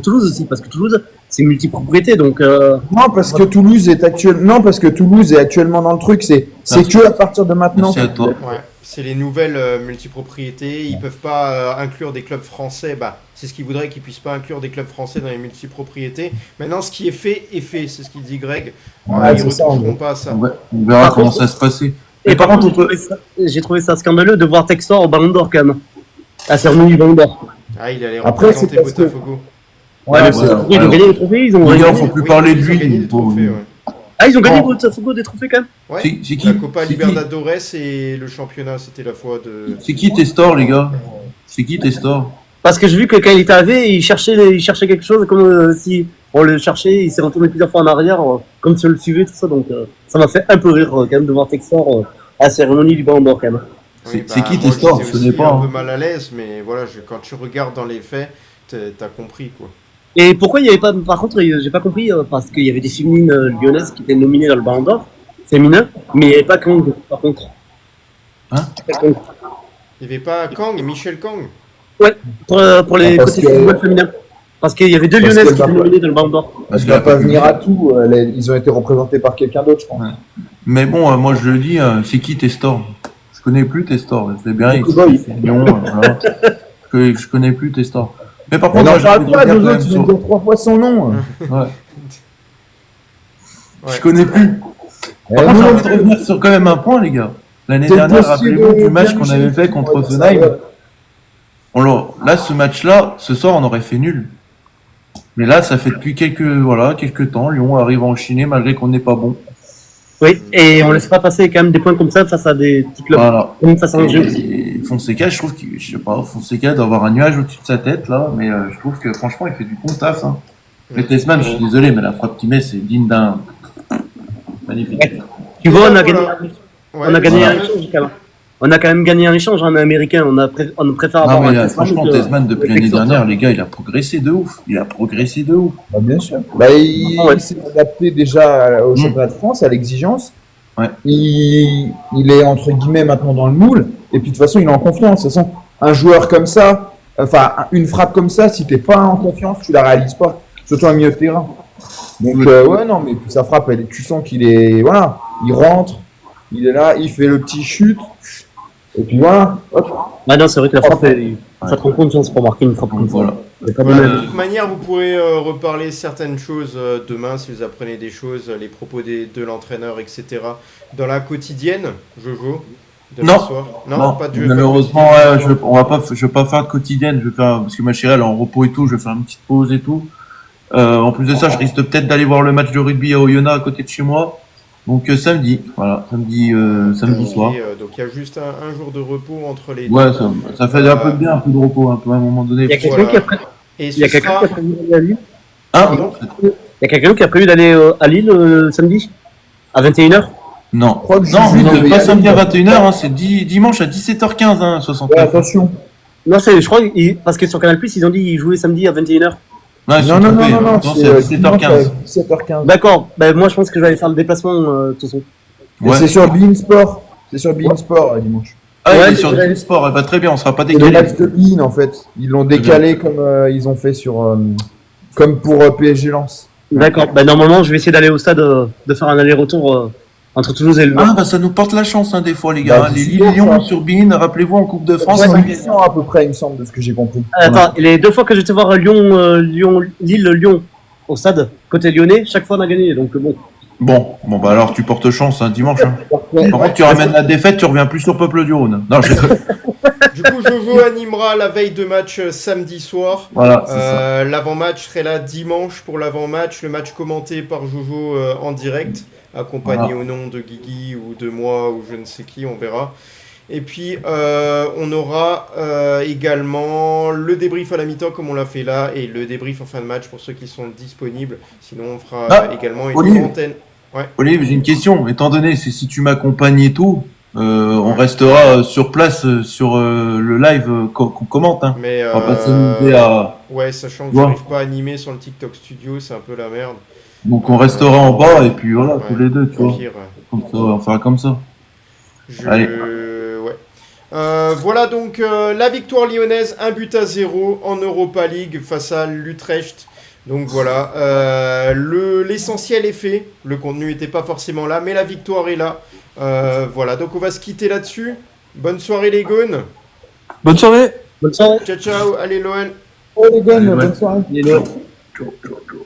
Toulouse aussi, parce que Toulouse, c'est multipropriété, donc, Non, parce que Toulouse est actuellement dans le truc. C'est que à partir de maintenant. Merci à toi. Ouais. C'est les nouvelles multipropriétés. Ils peuvent pas inclure des clubs français. C'est ce qu'ils voudraient qu'ils puissent pas inclure des clubs français dans les multipropriétés. Maintenant, ce qui est fait est fait. C'est ce qu'il dit Greg. Ouais, Ils c'est ça, en retoucheront gros. pas à ça. Ouais, on verra Par comment contre- ça se passer. Et par contre, j'ai trouvé ça scandaleux de voir Textor au Ballon d'Or quand même. À la cérémonie du Ballon d'Or. Ah, il allait Après, représenter c'est parce que- Botafogo. Ouais, Ouais, c'est- ouais. Ils ont gagné les trophées, ils ont Les gars, gagné. faut plus parler de ils ont lui. gagné il le faut- trophée, ouais. Ah, ils ont gagné Bon. Botafogo des trophées quand même. Ouais. C'est qui La Copa C'est qui Libertadores et le championnat, c'était la fois de. C'est qui Testor, les gars? C'est qui Testor? Parce que j'ai vu que quand il était arrivé, il cherchait quelque chose, comme si on le cherchait, il s'est retourné plusieurs fois en arrière, comme si on le suivait, tout ça. Donc ça m'a fait un peu rire quand même de voir Textor à la cérémonie du Ballon d'Or quand même. C'est qui moi, Testor? j'étais Je connais aussi pas, un peu hein. mal à l'aise, mais voilà, quand tu regardes dans les faits, t'as compris quoi. Et pourquoi il y avait pas, par contre, j'ai pas compris, parce qu'il y avait des féminines lyonnaises qui étaient nominées dans le Ballon d'Or, féminin, mais il n'y avait pas Kang, par contre. Hein? Pas Kang. Il n'y avait pas Kang et Michel Kang. Ouais, pour les Parce côtés que- football féminin. Parce qu'il y avait deux Parce lyonnaises qu'elle qui va étaient pas- nominées dans le Ballon d'Or. Parce Il qu'il y va a pas plus- venir à tout. Ils ont été représentés par quelqu'un d'autre, je pense. Mais bon, moi je le dis, c'est qui Testor? Je connais plus Testor. C'est bien, il Boy. fait Lyon, voilà. Je connais plus Testor. Mais par On contre, n'en moi, j'ai parle envie de pas, revenir Jojo, quand même tu viens de sur- dire 3 fois son nom. Ouais. Ouais. Je connais plus. Par contre, j'ai envie de revenir sur quand même un point, les gars. L'année C'est dernière, possible rappelez-vous de du match bien qu'on avait fait contre ouais, ça, Offenheim. ouais. Là, ce match-là, ce soir, on aurait fait nul. Mais là, ça fait depuis quelques temps, Lyon arrive à enchaîner malgré qu'on n'est pas bon. Oui, et on laisse pas passer quand même des points comme ça face à des petits clubs. Voilà. Comme ça, c'est un jeu. Et Fonseca, je trouve qu'il, je sais pas, Fonseca doit avoir un nuage au-dessus de sa tête, là, mais je trouve que franchement, il fait du bon taf, hein. Le Tesman, je suis désolé, mais la frappe qu'il met, c'est digne d'un. Magnifique. Tu vois, on a Voilà. gagné, on a gagné voilà. un échange quand même. On a quand même gagné un échange en américain. On préfère Non, avoir mais un franchement, que- Tesman, depuis que l'année Textor. dernière, les gars, il a progressé de ouf. Il a progressé de ouf. Bah, bien sûr. Il s'est adapté déjà au championnat de France, à l'exigence. Ouais. Il est entre guillemets maintenant dans le moule. Et puis de toute façon, il est en confiance. De toute façon, un joueur comme ça, enfin une frappe comme ça, si t'es pas en confiance, tu la réalises pas. Surtout un milieu de terrain. Donc ouais, non, mais puis sa frappe, tu sens qu'il est, voilà, il rentre, il est là, il fait le petit chute. Et puis voilà. Hop. Ah non, c'est vrai que la frappe, ça te rend compte, c'est pour marquer une frappe comme ça. Voilà. C'est pas Voilà, mal. de toute manière, vous pourrez reparler certaines choses demain si vous apprenez des choses, les propos de l'entraîneur, etc. Dans la quotidienne, Jojo. Demain Non. soir. Non, pas de malheureusement, ouais, je vais pas faire de quotidienne. Je vais faire, parce que ma chérie elle est en repos et tout. Je vais faire une petite pause et tout. En plus de ça, je risque peut-être d'aller voir le match de rugby à Oyonnax à côté de chez moi. Donc samedi, voilà, samedi soir. Donc il y a juste un jour de repos entre les deux. Ouais, ça fait un peu de bien, un peu de repos, un peu à un moment donné. Il y a quelqu'un qui a prévu. Et Il y a quelqu'un qui a prévu d'aller à Lille. Ah, Il y a quelqu'un qui a prévu d'aller à Lille samedi à 21h. non, crois que non, Juju, c'est il pas y a- samedi à 21h, hein, c'est dimanche à 17h15, hein, 69. Ouais, attention. Non, je crois parce que sur Canal+, ils ont dit qu'ils jouaient samedi à 21h. Non, ils sont Non, trompés, hein. Non, c'est à dimanche 17h15. à 17h15. D'accord, ben moi je pense que je vais aller faire le déplacement de toute façon. Et Ouais. c'est sur Bein Sport. C'est sur Bein Sport dimanche. Ah, il Ouais, est sur c'est- le sport, eh ben, très bien, on sera pas C'est le décalé. match de Bein en fait. Ils l'ont décalé comme ils ont fait sur. Comme pour PSG Lens. D'accord, ben normalement je vais essayer d'aller au stade de faire un aller-retour entre Toulouse et le Ah, bah ça nous porte la chance, hein, des fois, les gars. Bah, Les c'est Lille-Lyon ça. sur Bein, rappelez-vous, en Coupe de France. Ouais, ça c'est gagne. 800 à peu près, il me semble, de ce que j'ai compris. Attends, les deux fois que j'étais voir Lille-Lyon au stade, côté lyonnais, chaque fois on a gagné, donc bon. Bon, bah alors tu portes chance, hein, dimanche. Hein. Parfait. Par contre, tu ramènes la défaite, tu reviens plus sur Peuple du Rhône. Non, je rigole. Du coup, Jojo animera la veille de match samedi soir. Voilà, c'est ça. L'avant-match serait là dimanche pour l'avant-match. Le match commenté par Jojo en direct, accompagné au nom de Guigui ou de moi ou je ne sais qui, on verra. Et puis, on aura également le débrief à la mi-temps comme on l'a fait là et le débrief en fin de match pour ceux qui sont disponibles. Sinon, on fera également une Olive. antenne. Ouais. Olive, j'ai une question. Étant donné, si tu m'accompagnes et tout, on restera sur place sur le live qu'on commente. Hein. Mais On va pas s'amuser à... ouais, sachant que Ouais. j'arrive pas à animer sur le TikTok Studio, c'est un peu la merde. Donc on restera en bas et puis voilà, Ouais, tous les deux, tu au vois. pire, Comme ça, on fera comme ça. Allez. Ouais. Voilà donc la victoire lyonnaise, 1-0 en Europa League face à l'Utrecht. Donc voilà, l'essentiel est fait. Le contenu n'était pas forcément là, mais la victoire est là. Voilà, donc on va se quitter là-dessus. Bonne soirée les gones. Bonne soirée. Bonne soirée. Ciao ciao, allez l'OL. Oh les gars, Allez, ouais. bonne soirée. Les deux. Ciao, ciao, ciao.